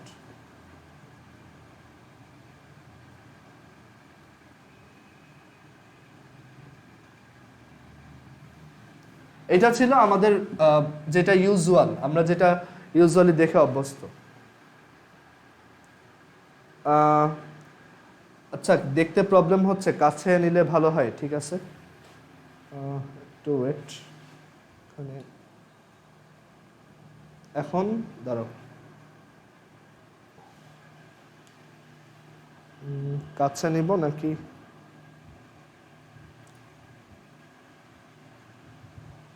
এটা ছিল আমাদের যেটা ইউজুয়াল, আমরা যেটা ইউজুয়ালি দেখে অভ্যস্ত। আচ্ছা, দেখতে প্রবলেম হচ্ছে, কাছে নিলে ভালো হয়। ঠিক আছে, একটু ওয়েট। এখন দাঁড়াও, কাছে নিব নাকি?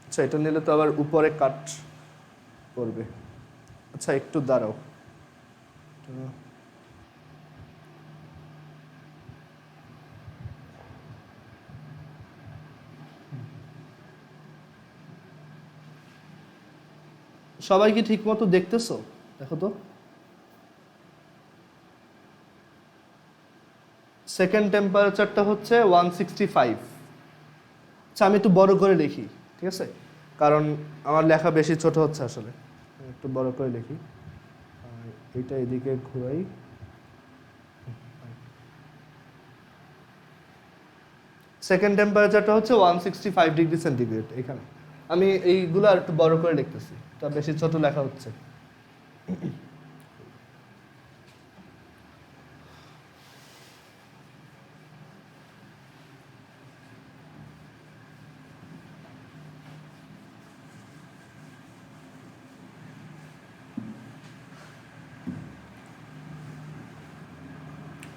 আচ্ছা, এটা নিলে তো আবার উপরে কাট করবে। আচ্ছা, একটু দাঁড়াও। সবাই কি ঠিক মতো দেখতেছো? দেখো তো, সেকেন্ড টেম্পারেচারটা হচ্ছে 165। আচ্ছা, আমি একটু বড় করে লিখি, ঠিক আছে, কারণ আমার লেখা বেশি ছোট হচ্ছে আসলে। একটু বড় করে লিখি, এইটা এদিকে ঘুরাই। সেকেন্ড টেম্পারেচারটা হচ্ছে 165 ডিগ্রি সেন্টিগ্রেড। এখানে আমি এইগুলো আর একটু বড় করে লিখতেছি, তা বেশি ছোট লেখা হচ্ছে।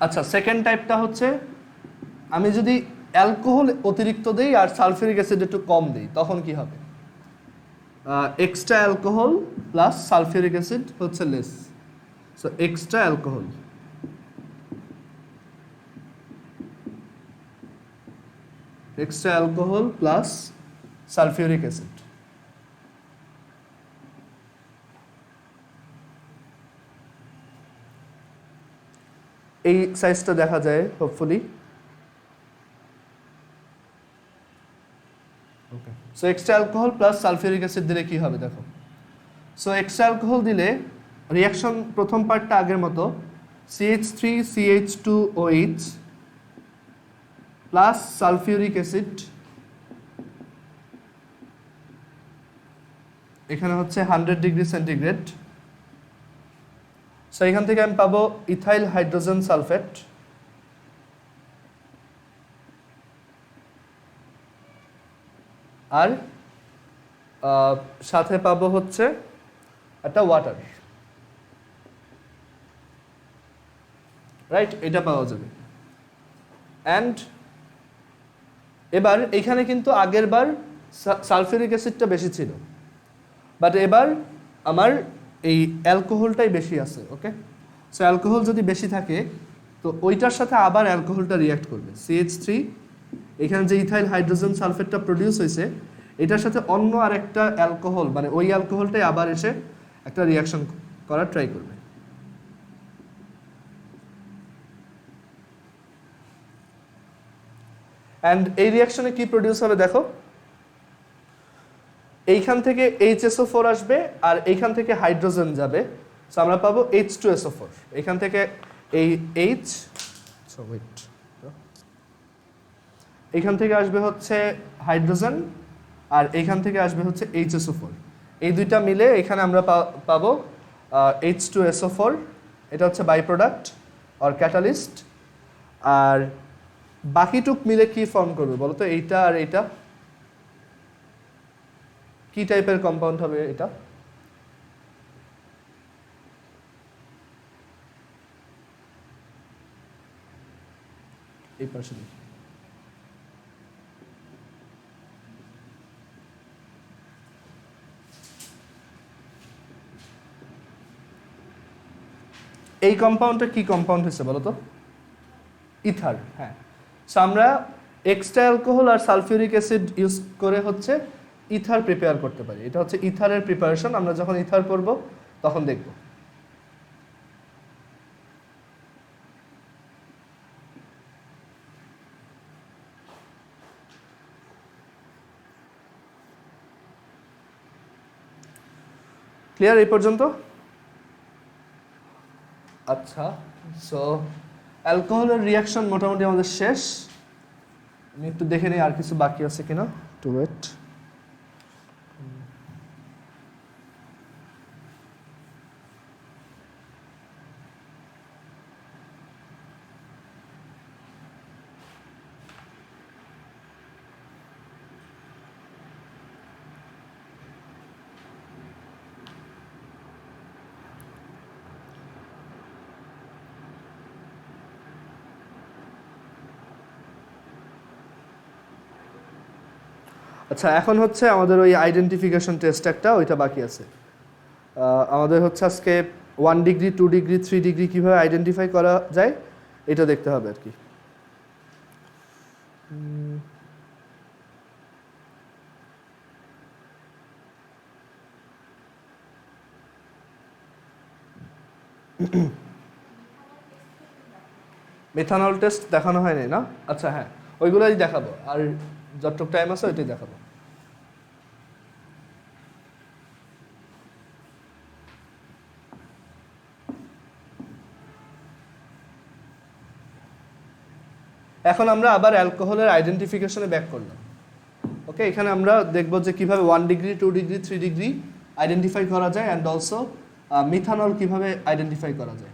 আচ্ছা, সেকেন্ড টাইপটা হচ্ছে আমি যদি অ্যালকোহল অতিরিক্ত দেই আর সালফিউরিক অ্যাসিড একটু কম দেই, তখন কি হবে? Extra alcohol plus sulphuric acid হচ্ছে less. So extra alcohol plus sulphuric acid. এই সাইজটা দেখা যায় hopefully. Okay, so extra alcohol plus sulphuric acid দিলে কি হবে দেখো। সো এক্সট্রা অ্যালকোহল দিলে রিঅ্যাকশন প্রথম পার্টটা আগের মতো, CH3CH2OH প্লাস সালফিউরিক অ্যাসিড, এখানে হচ্ছে 100 ডিগ্রি সেন্টিগ্রেড। সো এখান থেকে আমি পাবো ইথাইল হাইড্রোজেন সালফেট, আর সাথে পাবো হচ্ছে একটা ওয়াটার, রাইট? এটা পাওয়া যাবে। অ্যান্ড এবার এখানে কিন্তু আগের বার সালফিউরিক অ্যাসিডটা বেশি ছিল, বাট এবার আমার এই অ্যালকোহলটাই বেশি আছে। ওকে, সো অ্যালকোহল যদি বেশি থাকে তো ওইটার সাথে আবার অ্যালকোহলটা রিঅ্যাক্ট করবে। CH3, এখানে যে ইথাইল হাইড্রোজেন সালফেটটা প্রডিউস হয়েছে এটার সাথে অন্য আরেকটা অ্যালকোহল, মানে ওই অ্যালকোহলটাই আবার এসে একটা রিঅ্যাকশন করার ট্রাই করবে। অ্যান্ড এই রিঅ্যাকশনে কি প্রডিউস হবে দেখো, এইখান থেকে HSO4 আসবে আর এইখান থেকে হাইড্রোজেন যাবে। সো আমরা পাবো H2SO4। এখান থেকে এই এখান থেকে আসবে হচ্ছে হাইড্রোজেন, আর এখান থেকে আসবে হচ্ছে HSO4। এই দুইটা মিলে এখানে আমরা পাবো H2SO4, এটা হচ্ছে বাই প্রোডাক্ট অর ক্যাটালিস্ট। আর বাকিটুক মিলে কি ফর্ম করবে বলো তো? এইটা আর এইটা কি টাইপের কম্পাউন্ড হবে? এটা এই পাশে দেখি। এই কম্পাউন্ডটা কি কম্পাউন্ড হচ্ছে বলো তো? ইথার। হ্যাঁ, সো আমরা এক্সট্রা অ্যালকোহল আর সালফিউরিক অ্যাসিড ইউজ করে হচ্ছে ইথার প্রিপেয়ার করতে পারি। এটা হচ্ছে ইথারের প্রিপারেশন। আমরা যখন ইথার করব তখন দেখব। ক্লিয়ার এই পর্যন্ত? আচ্ছা, সো অ্যালকোহলের রিয়াকশন মোটামুটি আমাদের শেষ। আমি একটু দেখে নিই আর কিছু বাকি আছে কিনা। To wait. আচ্ছা, এখন হচ্ছে আমাদের ওই আইডেন্টিফিকেশন টেস্ট একটা, ওইটা বাকি আছে। আমাদের হচ্ছে আজকে 1 ডিগ্রি, 2 ডিগ্রি, 3 ডিগ্রি কীভাবে আইডেন্টিফাই করা যায় এটা দেখতে হবে আর কি। মেথানল টেস্ট দেখানো হয়নি না? আচ্ছা হ্যাঁ, ওইগুলোই দেখাবো, আর যতটুকু টাইম আছে ওইটাই দেখাবো। এখন আমরা আবার অ্যালকোহলের আইডেন্টিফিকেশনে ব্যাক করলাম। ওকে, এখানে আমরা দেখব যে কিভাবে 1 ডিগ্রি, 2 ডিগ্রি, 3 ডিগ্রি আইডেন্টিফাই করা যায়, অ্যান্ড অলসো মিথানল কিভাবে আইডেন্টিফাই করা যায়।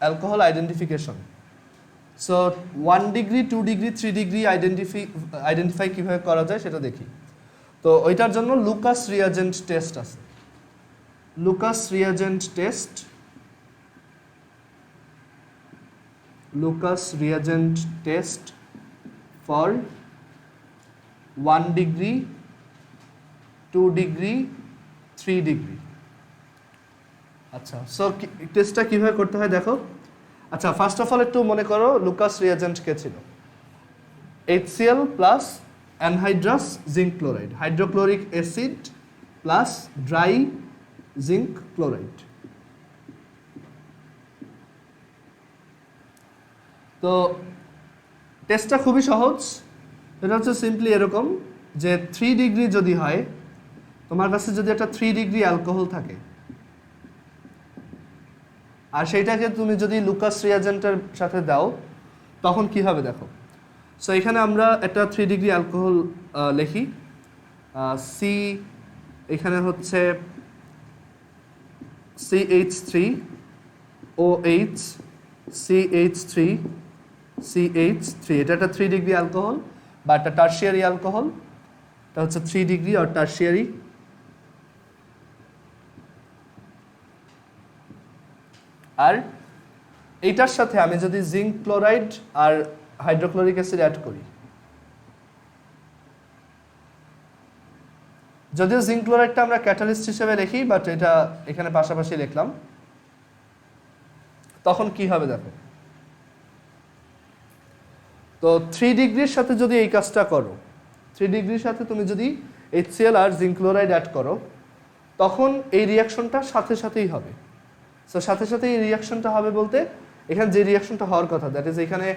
Alcohol identification. So 1 degree, 2 degree, 3 degree identify কিভাবে করা যায় সেটা দেখি। তো ওইটার জন্য লুকাস রিয়াজেন্ট টেস্ট আছে। Lucas reagent test, Lucas reagent test for 1 degree, 2 degree, 3 degree. আচ্ছা, সো টেস্টটা কিভাবে করতে হয় দেখো। আচ্ছা, ফার্স্ট অফ অল একটু মনে করো লুকাস রিয়াজেন্ট কে ছিল? HCl plus anhydrous zinc chloride, hydrochloric acid plus dry zinc chloride. তো টেস্টটা খুবই সহজ। এটা হচ্ছে সিম্পলি এরকম যে 3 ডিগ্রি যদি হয়, তোমার কাছে যদি একটা 3 ডিগ্রি অ্যালকোহল থাকে, আর সেইটাকে তুমি যদি লুকাস রিয়াজেন্টের সাথে দাও তখন কি হবে দেখো। সো এখানে আমরা একটা 3 ডিগ্রি অ্যালকোহল লিখি, সি, এখানে হচ্ছে CH3 OH CH3 CH3, এটা একটা 3 ডিগ্রি অ্যালকোহল বা একটা টারশিয়ারি অ্যালকোহল। এটা হচ্ছে 3 ডিগ্রি আর টারশিয়ারি। আর এইটার সাথে আমি যদি জিঙ্ক ক্লোরাইড আর হাইড্রোক্লোরিক অ্যাসিড অ্যাড করি, যদিও জিঙ্ক ক্লোরাইডটা আমরা ক্যাটালিস্ট হিসেবে লিখি, বাট এটা এখানে পাশাপাশি লিখলাম, তখন কি হবে দেখো। তো 3 ডিগ্রির সাথে যদি এই কাজটা করো, 3 ডিগ্রির সাথে তুমি যদি HCl আর জিঙ্ক ক্লোরাইড অ্যাড করো, তখন এই রিয়াকশনটা সাথে সাথেই হবে। সো সাথে সাথে এই রিয়াকশনটা হবে বলতে এখানে যে রিয়াকশনটা হওয়ার কথা, দ্যাট ইজ এখানে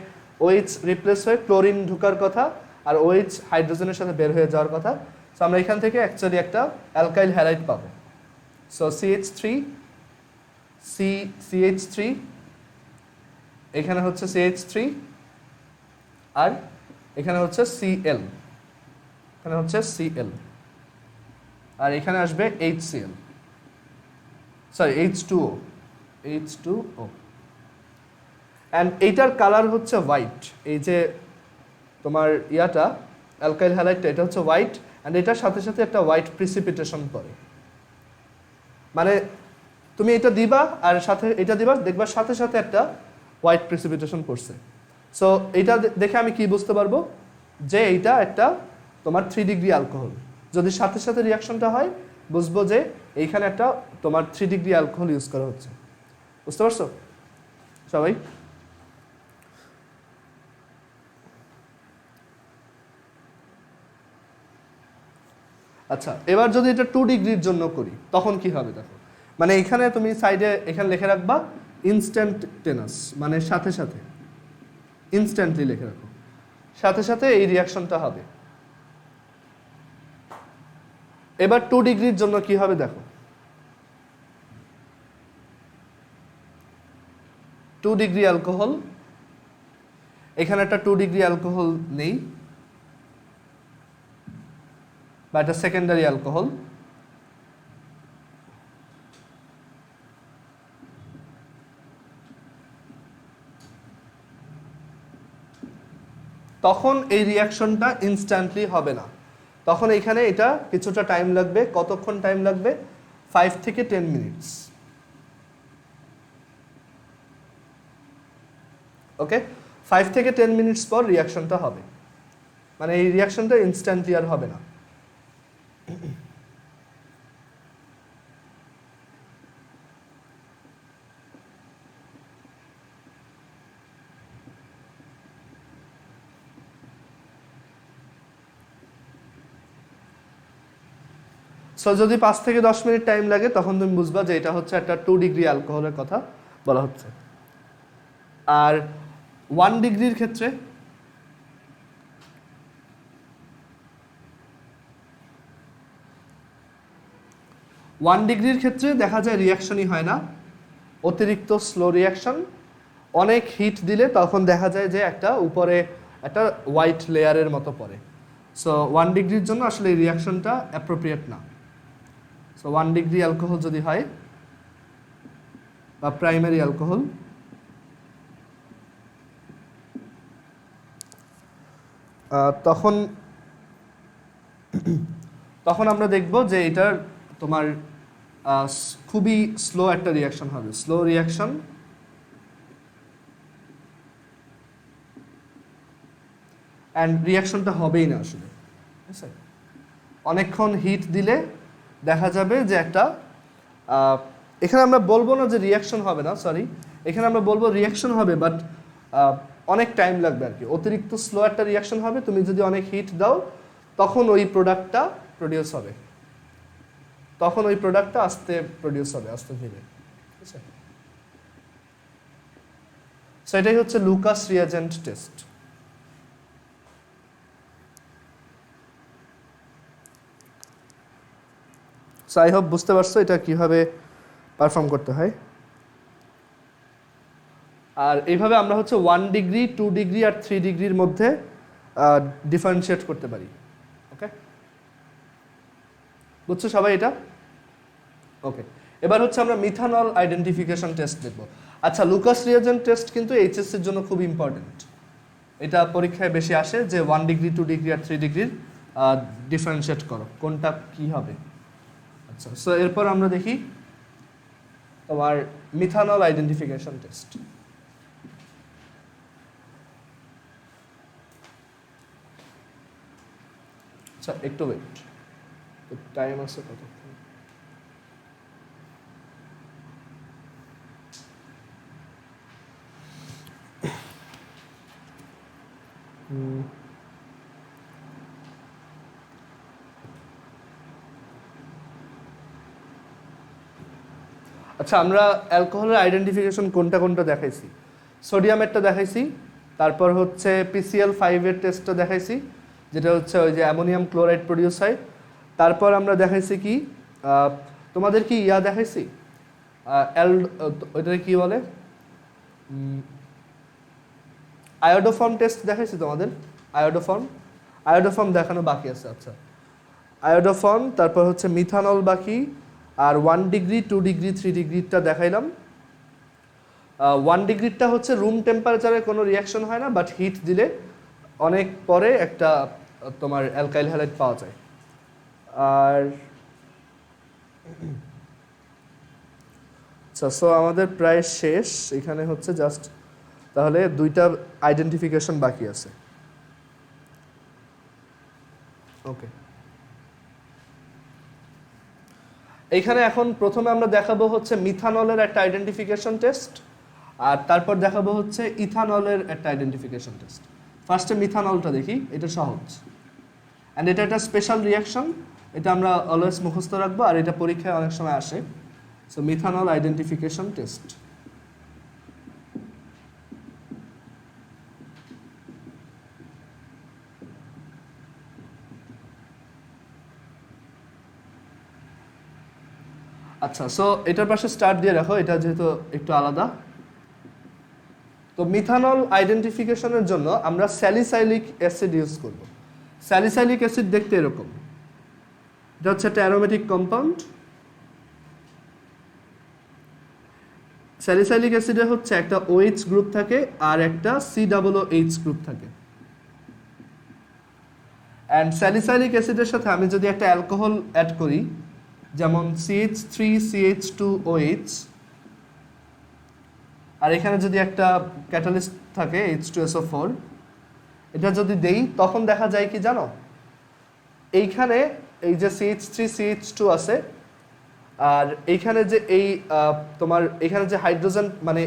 OH রিপ্লেস হয়ে ক্লোরিন ঢোকার কথা আর OH হাইড্রোজেনের সাথে বের হয়ে যাওয়ার কথা, সো আমরা এখান থেকে অ্যাকচুয়ালি একটা অ্যালকাইল হ্যালাইড পাবো। সো CH3 এখানে হচ্ছে CH3 আর এখানে হচ্ছে Cl, এখানে হচ্ছে Cl আর এখানে আসবে HCl, সরি H2O, অ্যান্ড এইটার কালার হচ্ছে হোয়াইট। এই যে তোমার ইয়াটা অ্যালকাইল হ্যালাইডটা এটা হচ্ছে হোয়াইট, অ্যান্ড এটার সাথে সাথে একটা হোয়াইট প্রিসিপিটেশন পড়ে। মানে তুমি এটা দিবা আর সাথে এটা দিবা, দেখবা সাথে সাথে একটা হোয়াইট প্রিসিপিটেশন পড়ছে। সো এইটা দেখে আমি কি বুঝতে পারবো যে এইটা একটা তোমার 3 ডিগ্রি অ্যালকোহল। যদি সাথে সাথে রিয়াকশনটা হয় বুঝবো যে এইখানে একটা তোমার 3 ডিগ্রি অ্যালকোহল ইউজ করা হচ্ছে। বুঝতে পারছো সবাই? আচ্ছা, এবার যদি এটা 2 ডিগ্রির জন্য করি তখন কি হবে দেখো। মানে এখানে তুমি সাইডে এখানে লিখে রাখবা ইনস্ট্যান্টেনাস, মানে সাথে সাথে, ইনস্ট্যান্টলি লিখে রাখো, সাথে সাথে এই রিয়াকশনটা হবে। এবার 2 ডিগ্রির জন্য কি হবে দেখো। 2 ডিগ্রি অ্যালকোহল, এখানে একটা 2 ডিগ্রি অ্যালকোহল নেই বা একটা সেকেন্ডারি অ্যালকোহল। তখন এই রিয়াকশনটা ইনস্ট্যান্টলি হবে না, তখন এখানে এটা কিছুটা টাইম লাগবে। কতক্ষণ টাইম লাগবে? 5 থেকে 10 মিনিটস। ওকে, 5 থেকে 10 মিনিটস পর রিয়াকশনটা হবে, মানে এই রিয়াকশনটা ইনস্ট্যান্টলি আর হবে না। সো যদি 5 থেকে 10 মিনিট টাইম লাগে তখন তুমি বুঝবা যে এটা হচ্ছে একটা 2 ডিগ্রি অ্যালকোহলের কথা বলা হচ্ছে। আর 1 ডিগ্রির ক্ষেত্রে দেখা যায় রিয়াকশনই হয় না, অতিরিক্ত স্লো রিয়াকশন। অনেক হিট দিলে তখন দেখা যায় যে একটা উপরে একটা হোয়াইট লেয়ারের মতো পড়ে। সো 1 ডিগ্রির জন্য আসলে এই রিয়াকশনটা অ্যাপ্রোপ্রিয়েট না। সো 1 ডিগ্রি অ্যালকোহল যদি হয় বা প্রাইমারি অ্যালকোহল, তখন আমরা দেখব যে এটার তোমার খুবই স্লো একটা রিয়াকশন হবে, স্লো রিয়াকশন। অ্যান্ড রিয়াকশনটা হবেই না আসলে, ঠিক আছে? অনেকক্ষণ হিট দিলে দেখা যাবে যে একটা এখানে আমরা বলবো না যে রিয়াকশন হবে না, সরি, এখানে আমরা বলবো রিয়াকশন হবে বাট অনেক টাইম লাগবে আর কি। অতিরিক্ত স্লো একটা রিয়াকশন হবে, তুমি যদি অনেক হিট দাও তখন ওই প্রোডাক্টটা প্রডিউস হবে, তখন ওই প্রোডাক্টটা আস্তে প্রডিউস হবে, আস্তে ধীরে, ঠিক আছে? সো এটাই হচ্ছে Lucas reagent test. So I hope বুঝতে পারছো এটা কিভাবে পারফর্ম করতে হয়। আর এইভাবে আমরা হচ্ছে 1 ডিগ্রি, 2 ডিগ্রি আর 3 ডিগ্রির মধ্যে ডিফারেন্সিয়েট করতে পারি। ওকে, বুঝছো সবাই এটা? ওকে, এবার হচ্ছে আমরা মিথানল আইডেন্টিফিকেশন টেস্ট দেখব। আচ্ছা, লুকাস রিয়াজেন্ট টেস্ট কিন্তু এইচএসসির জন্য খুব ইম্পর্টেন্ট। এটা পরীক্ষায় বেশি আসে যে 1 ডিগ্রি, 2 ডিগ্রি আর 3 ডিগ্রির ডিফারেন্সিয়েট করো, কোনটা কি হবে। আচ্ছা, সো এরপর আমরা দেখি তোমার মিথানল আইডেন্টিফিকেশন টেস্ট। আচ্ছা, একটু ওয়েট, টাইম আছে কত? আচ্ছা, আমরা অ্যালকোহলের আইডেন্টিফিকেশন কোনটা কোনটা দেখাইছি? সোডিয়ামেরটা দেখাইছি, তারপর হচ্ছে PCl5 এর টেস্টটা দেখাইছি, যেটা হচ্ছে ওই যে অ্যামোনিয়াম ক্লোরাইড প্রডিউস হয় তারপর আমরা দেখাইছি কি তোমাদের কি ইয়া দেখাইছি ওইটা কি বলে আয়োডোফর্ম টেস্ট দেখাইছি তোমাদের আয়োডোফর্ম দেখানো বাকি আছে। আচ্ছা, আয়োডোফর্ম, তারপর হচ্ছে মিথানল বাকি, আর 1 ডিগ্রি 2 ডিগ্রি 3 ডিগ্রিটা দেখাইলাম। 1 ডিগ্রিটা হচ্ছে রুম টেম্পারেচারে কোনো রিয়াকশন হয় না, বাট হিট দিলে অনেক পরে একটা তোমার অ্যালকাইল হ্যালাইড পাওয়া যায়। আর আচ্ছা, সো আমাদের প্রায় শেষ, এখানে হচ্ছে জাস্ট তাহলে 2টা আইডেন্টিফিকেশন বাকি আছে। ওকে, এইখানে এখন প্রথমে আমরা দেখাবো হচ্ছে মিথানলের একটা আইডেন্টিফিকেশন টেস্ট, আর তারপর দেখাবো হচ্ছে ইথানলের একটা আইডেন্টিফিকেশন টেস্ট। ফার্স্টে মিথানলটা দেখি, এটা সহজ অ্যান্ড এটা একটা স্পেশাল রিয়াকশন, এটা আমরা অলওয়েজ মুখস্থ রাখবো, আর এটা পরীক্ষায় অনেক সময় আসে। So methanol identification test. আচ্ছা, সো এটার পাশে স্টার্ট দিয়ে রাখো, এটা যেহেতু একটু আলাদা। তো মিথানল আইডেন্টিফিকেশনের জন্য আমরা স্যালিসাইলিক অ্যাসিড ইউজ করব। স্যালিসাইলিক অ্যাসিড দেখতে এরকম, এটা হচ্ছে একটা অ্যারোমেটিক কম্পাউন্ড। স্যালিসাইলিক অ্যাসিডে হচ্ছে একটা OH গ্রুপ থাকে আর একটা COOH গ্রুপ থাকে। অ্যান্ড স্যালিসাইলিক অ্যাসিডের সাথে আমি যদি একটা অ্যালকোহল অ্যাড করি, যেমন CH3CH2OH, আর এখানে যদি একটা ক্যাটালিস্ট থাকে H2SO4, এটা যদি দেই তখন দেখা যায় কি জানো, এইখানে এই যে CH3CH2 আছে, আর এইখানে যে এই তোমার এখানে যে হাইড্রোজেন, মানে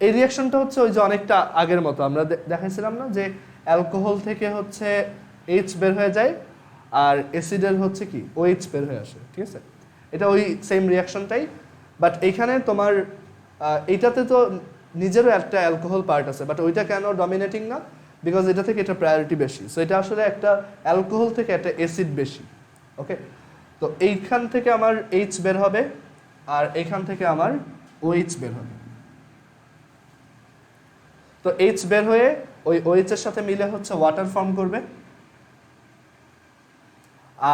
এই রিয়াকশনটা হচ্ছে ওই যে অনেকটা আগের মতো আমরা দেখাইছিলাম না, যে অ্যালকোহল থেকে হচ্ছে H বের হয়ে যায় আর অ্যাসিডের হচ্ছে কি OH বের হয়ে আসে, ঠিক আছে? এটা ওই সেম রিয়াকশনটাই, বাট এইখানে তোমার এইটাতে তো নিজেরও একটা অ্যালকোহল পার্ট আছে, বাট ওইটা কেন ডমিনেটিং না, বিকজ এটা থেকে এটা প্রায়োরিটি বেশি। সো এটা আসলে একটা অ্যালকোহল থেকে একটা অ্যাসিড বেশি। ওকে, তো এইখান থেকে আমার H বের হবে আর এইখান থেকে আমার OH বের হবে। তো H বের হয়ে ওই OH এর সাথে মিলে হচ্ছে ওয়াটার ফর্ম করবে,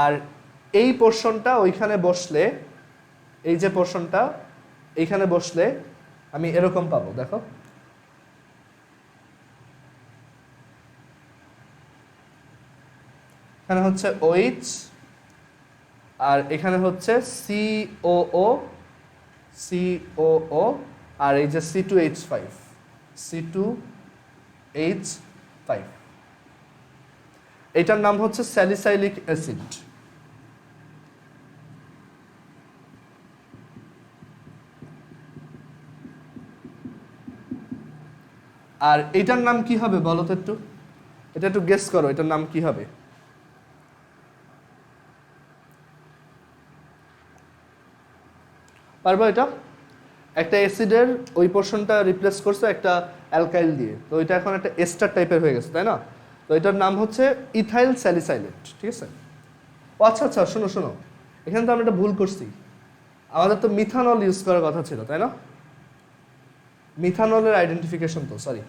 আর এই পোর্শনটা ওইখানে বসলে, এই যে পোর্শনটা এইখানে বসলে আমি এরকম পাবো, দেখো এখানে হচ্ছে OH আর এখানে হচ্ছে COO আর এই যে C2H5 এটার নাম হচ্ছে স্যালিসাইলিক অ্যাসিড। আর এটার নাম কি হবে বলো তো একটু, এটা একটু গেস করো, এটার নাম কি হবে? পারবো? এটা একটা অ্যাসিডের ওই পোর্শনটা রিপ্লেস করছে একটা অ্যালকাইল দিয়ে, তো এটা এখন একটা এস্টার টাইপের হয়ে গেছে, তাই না? তো এটার নাম হচ্ছে ইথাইল স্যালিসাইলেট, ঠিক আছে? ও আচ্ছা আচ্ছা, শোনো শোনো, এখানে তো আমরা একটা ভুল করছি, আমাদের তো মিথানল ইউজ করার কথা ছিল, তাই না? মিথানলের আইডেন্টিফিকেশন তো, সরি,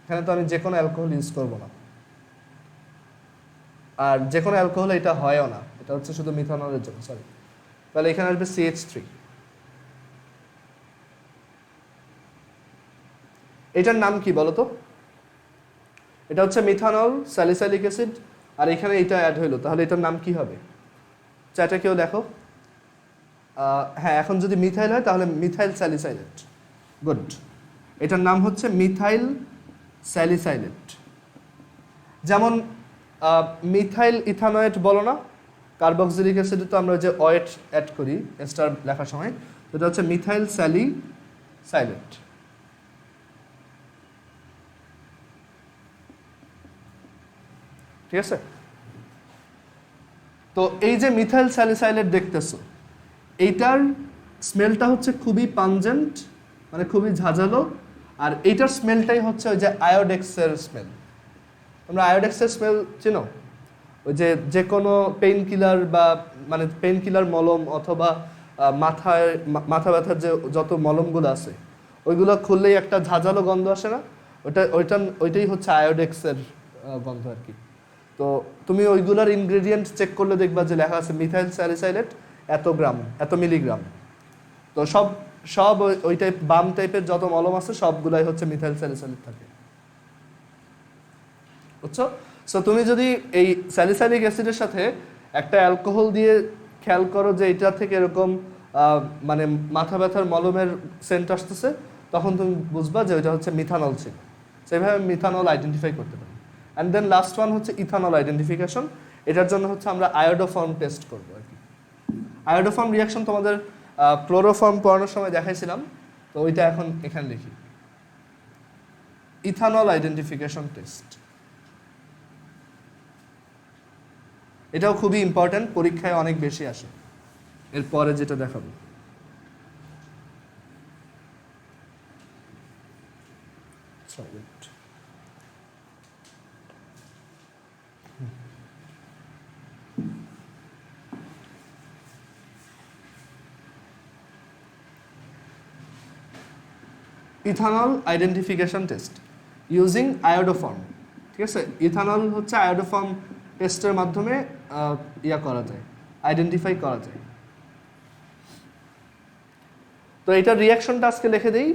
এখানে তো আমি যে কোনো অ্যালকোহল ইউজ করবো না, আর যে কোনো অ্যালকোহল এটা হয়ও না, এটা হচ্ছে শুধু মিথানলের জন্য, সরি। তাহলে এখানে আসবে CH3। এটার নাম কি বলো তো? এটা হচ্ছে মিথানল স্যালিসাইলিক অ্যাসিড, আর এখানে এটা অ্যাড হইলো, তাহলে এটার নাম কি হবে? চাটা কেউ দেখো। হ্যাঁ, এখন যদি মিথাইল হয় তাহলে মিথাইল স্যালিসাইলেট। গুড, এটার নাম হচ্ছে মিথাইল স্যালিসাইলেট। যেমন মিথাইল ইথানয়েট বলো না, কার্বক্সিলিক অ্যাসিডে তো আমরা যে ওয়েট অ্যাড করি এস্টার লেখার সময়, এটা হচ্ছে মিথাইল স্যালিসাইলেট। ঠিক আছে? তো এই যে মিথাইল স্যালিসাইলেট দেখতেছো, এইটার স্মেলটা হচ্ছে খুবই পাঞ্জেন্ট, মানে খুবই ঝাঁঝালো, আর এইটার স্মেলটাই হচ্ছে ওই যে আয়োডেক্সের স্মেল। তোমরা আয়োডেক্সের স্মেল চিনো? ওই যে যে কোনো পেইন কিলার বা মানে পেন কিলার মলম অথবা মাথা ব্যথার যে যত মলমগুলো আছে ওইগুলো খুললেই একটা ঝাঁঝালো গন্ধ আসে না, ওইটাই হচ্ছে আয়োডেক্সের গন্ধ আর কি। তো তুমি ওইগুলোর ইনগ্রেডিয়েন্ট চেক করলে দেখবা যে লেখা আছে মিথাইল স্যালিসাইলেট এত গ্রাম, এত মিলিগ্রাম। তো সব সব ওই টাইপ বাম টাইপের যত মলম আছে সবগুলাই হচ্ছে মিথাইল স্যালিসাইলেট থাকে, বুঝছো? সো তুমি যদি এই স্যালিসাইলিক অ্যাসিডের সাথে একটা অ্যালকোহল দিয়ে খেয়াল করো যে এটা থেকে এরকম মানে মাথা ব্যথার মলমের সেন্ট আসতেছে, তখন তুমি বুঝবা যে ওইটা হচ্ছে মিথানল ছিল। সেইভাবে মিথানল আইডেন্টিফাই করতে পারি। অ্যান্ড দেন লাস্ট ওয়ান হচ্ছে ইথানল আইডেন্টিফিকেশন। এটার জন্য হচ্ছে আমরা আয়োডোফর্ম টেস্ট করবো আর কি। আয়োডোফর্ম রিয়াকশন তোমাদের ক্লোরোফর্ম পড়ানোর সময় দেখাইছিলাম, তো ওইটা এখন এখানে লিখি। ইথানল আইডেন্টিফিকেশন টেস্ট, এটাও খুবই ইম্পর্টেন্ট, পরীক্ষায় অনেক বেশি আসে। এরপরে যেটা দেখাবো ethanol identification test using iodoform. ঠিক আছে, ইথানল হচ্ছে আয়োডোফর্ম টেস্টের মাধ্যমে করা যায়, আইডেন্টিফাই করা যায়। তো এটার রিয়াকশনটা আজকে লিখে দিই,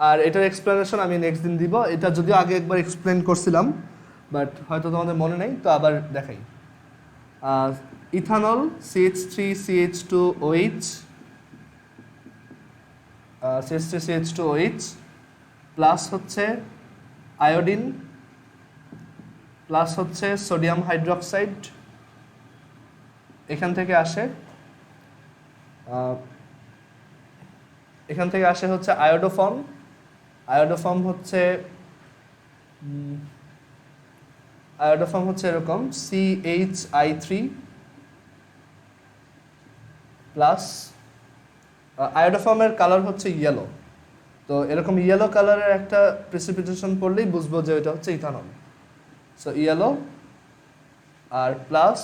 আর এটার এক্সপ্লেনেশন আমি নেক্সট দিন দিব। এটা যদিও আগে একবার এক্সপ্লেন করছিলাম, বাট হয়তো তোমাদের মনে নেই, তো আবার দেখাই। ইথানল CH3CH2OH CH3CH2OH প্লাস হচ্ছে আয়োডিন প্লাস হচ্ছে সোডিয়াম হাইড্রোক্সাইড, এখান থেকে আসে হচ্ছে আয়োডোফর্ম। আয়োডোফর্ম হচ্ছে এরকম CHI3 প্লাস আয়োডোফর্মের কালার হচ্ছে ইয়েলো। তো এরকম ইয়েলো কালারের একটা প্রেসিপিটেশন পড়লেই বুঝবো যে এটা হচ্ছে ইথানল। সো ইয়েলো আর প্লাস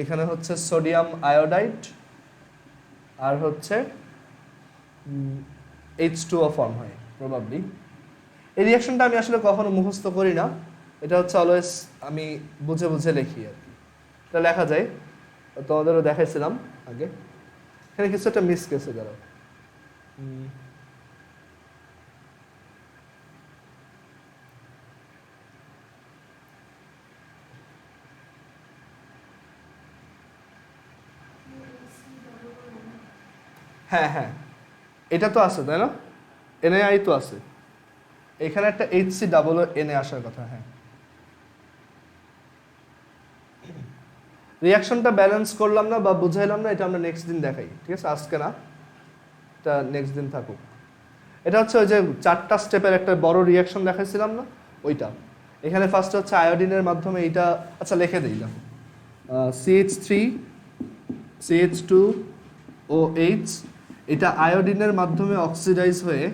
এখানে হচ্ছে সোডিয়াম আয়োডাইড আর হচ্ছে H2O ফর্ম হয় প্রবাবলি। এই রিয়াকশনটা আমি আসলে কখনো মুখস্থ করি না, এটা হচ্ছে অলওয়েজ আমি বুঝে বুঝে লিখি আর কি। এটা লেখা যায়, তোমাদেরও দেখাইছিলাম আগে। এখানে কিছু একটা মিস গেছে দাঁড়াও। হ্যাঁ হ্যাঁ, এটা তো আছে তাই না, NaI তো আছে, এখানে একটা HCOO আসার কথা। হ্যাঁ, রিয়াকশনটা ব্যালেন্স করলাম না বা বুঝাইলাম না, এটা আমরা নেক্সট দিন দেখাই, ঠিক আছে? আজকে না, এটা নেক্সট দিন থাকুক। এটা হচ্ছে ওই যে 4টা স্টেপের একটা বড় রিয়াকশন দেখাইছিলাম না, ওইটা। এখানে ফার্স্ট হচ্ছে আয়োডিনের মাধ্যমে এইটা, আচ্ছা লিখে দিই না, CH3CH2OH, এটা আয়োডিনের মাধ্যমে অক্সিডাইজ হয়ে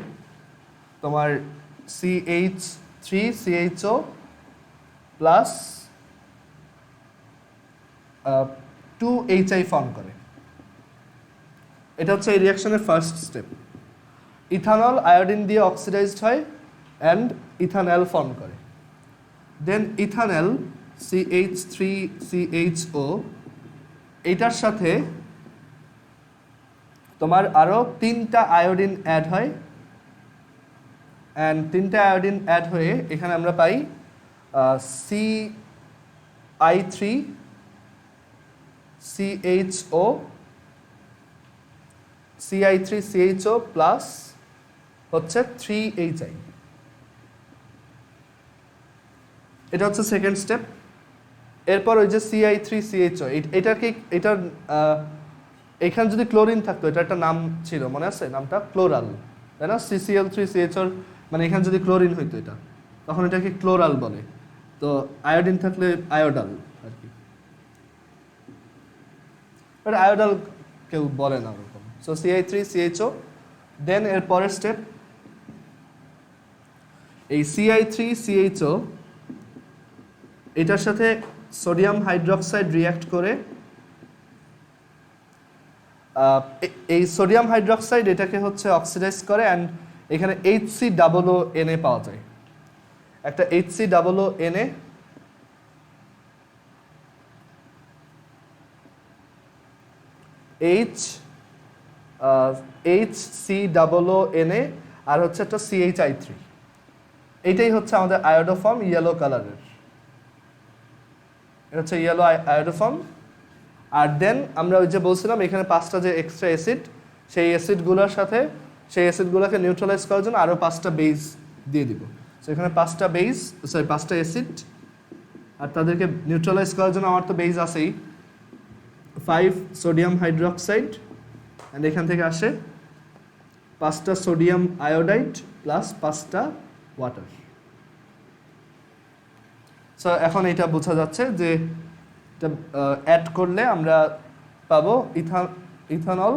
তোমার CH3CHO প্লাস 2HI ফর্ম করে। এটা হচ্ছে এই রিয়াকশনের ফার্স্ট স্টেপ। ইথানল আয়োডিন দিয়ে অক্সিডাইজড হয় অ্যান্ড ইথানল ফর্ম করে। দেন ইথানল CH3CHO, এইটার সাথে তোমার আরও 3টা আয়োডিন অ্যাড হয়, অ্যান্ড 3টা আয়োডিন অ্যাড হয়ে এখানে আমরা পাই CI3CHO প্লাস হচ্ছে 3HI। এটা হচ্ছে সেকেন্ড স্টেপ। এরপর ওই যে CI3CHO, এটার এখানে যদি ক্লোরিন থাকতো, এটা একটা নাম ছিল মনে আছে, নামটা ক্লোরাল, তাই না? CCl3CHO মানে এখানে যদি ক্লোরিন হইতো এটা, তখন এটাকে ক্লোরাল বলে। তো আয়োডিন থাকলে আয়োডাল আর কি, বাট আয়োডাল কেউ বলে না ওরকম। So CI3CHO। দেন এর পরের স্টেপ, এই CI3CHO এটার সাথে সোডিয়াম হাইড্রোক্সাইড রিঅ্যাক্ট করে এই সোডিয়াম হাইড্রোক্সাইড এটাকে হচ্ছে অক্সিডাইজ করে অ্যান্ড এখানে HCOONA পাওয়া যায়। একটা HCOONA HCOONA আর হচ্ছে একটা CHI3, এইটাই হচ্ছে আমাদের আয়োডোফর্ম ইয়েলো কালারের, এটা হচ্ছে ইয়েলো আয়োডোফর্ম। আর দেন আমরা ওই যে বলছিলাম এখানে 5টা যে এক্সট্রা অ্যাসিড, সেই অ্যাসিডগুলোর সাথে সেই অ্যাসিডগুলোকে নিউট্রালাইজ করার জন্য আরও 5টা বেস দিয়ে দিব। সো এখানে 5টা বেস, সরি 5টা অ্যাসিড, আর তাদেরকে নিউট্রালাইজ করার জন্য আমার তো বেস আছেই 5 সোডিয়াম হাইড্রোক্সাইড, অ্যান্ড এখান থেকে আসে 5টা সোডিয়াম আয়োডাইড প্লাস 5টা ওয়াটার। সো এখন এটা বোঝা যাচ্ছে যে এটা অ্যাড করলে আমরা পাবো ইথানল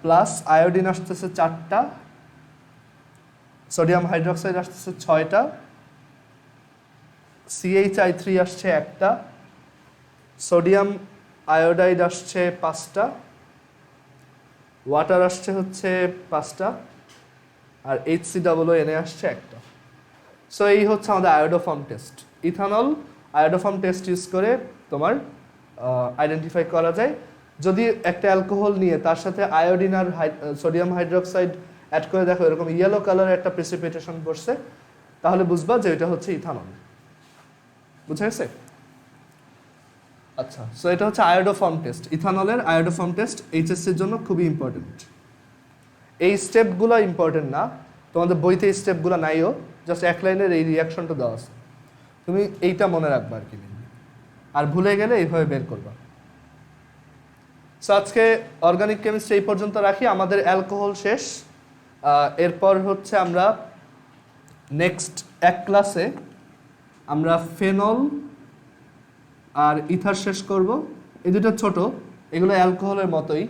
প্লাস আয়োডিন আসতেছে 4টা, সোডিয়াম হাইড্রোক্সাইড আসতেছে 6টা, CHI3 আসছে 1টা, সোডিয়াম আয়োডাইড আসছে 5টা, ওয়াটার আসছে হচ্ছে 5টা, আর HCOONA আসছে 1টা। সো এই হচ্ছে আমাদের iodoform test. Ethanol iodoform test use করে তোমার আইডেন্টিফাই করা যায়। যদি একটা অ্যালকোহল নিয়ে তার সাথে আয়োডিন আর সোডিয়াম হাইড্রোক্সাইড অ্যাড করে দেখো এরকম ইয়েলো কালারের একটা প্রেসিপিটেশন পড়ছে, তাহলে বুঝবা যে এটা হচ্ছে ইথানল। বুঝা গেছে? আচ্ছা, সো এটা হচ্ছে আয়োডোফর্ম টেস্ট। ইথানলের আয়োডোফর্ম টেস্ট এইচএসসির জন্য খুবই ইম্পর্টেন্ট। এই স্টেপগুলো ইম্পর্টেন্ট না, তোমাদের বইতে এই স্টেপগুলো নাইও, জাস্ট এক লাইনের এই রিয়াকশনটা দেওয়া আছে, তুমি এইটা মনে রাখবা আর কি, আর ভুলে গেলে এইভাবে বের করবা। সো আজকে অর্গানিক কেমিস্ট্রি এই পর্যন্ত রাখি, আমাদের অ্যালকোহল শেষ। এরপর হচ্ছে আমরা নেক্সট এক ক্লাসে আমরা ফেনল আর ইথার শেষ করব। এই দুটো ছোট, এগুলো অ্যালকোহলের মতোই,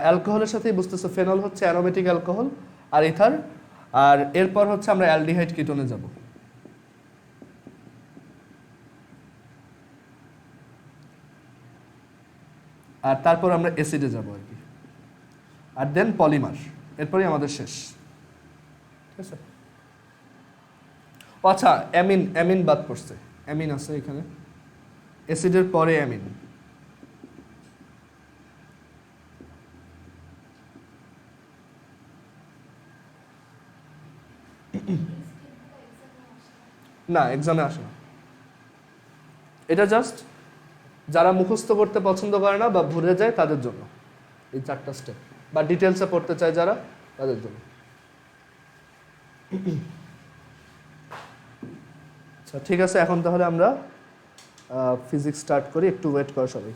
অ্যালকোহলের সাথেই বুঝতেছো ফেনল হচ্ছে অ্যারোমেটিক অ্যালকোহল আর ইথার। আর এরপর হচ্ছে আমরা অ্যালডিহাইড কিটোনে যাব। আর তারপর আমরা অ্যাসিডে যাব আর কি, আর দেন পলিমার, এরপরই আমাদের শেষ। ঠিক আছে? আচ্ছা, অ্যামিন বাদ পড়ছে, অ্যামিন আছে এখানে, অ্যাসিডের পরে অ্যামিন। না, এক্সামে আসে না, এটা জাস্ট যারা মুখস্থ করতে পছন্দ করে না বা ভুলে যায় তাদের জন্য এই 4টা স্টেপ, বা ডিটেলসে পড়তে চায় যারা, তাদের জন্য। আচ্ছা ঠিক আছে, এখন তাহলে আমরা ফিজিক্স স্টার্ট করি, একটু ওয়েট করো সবাই।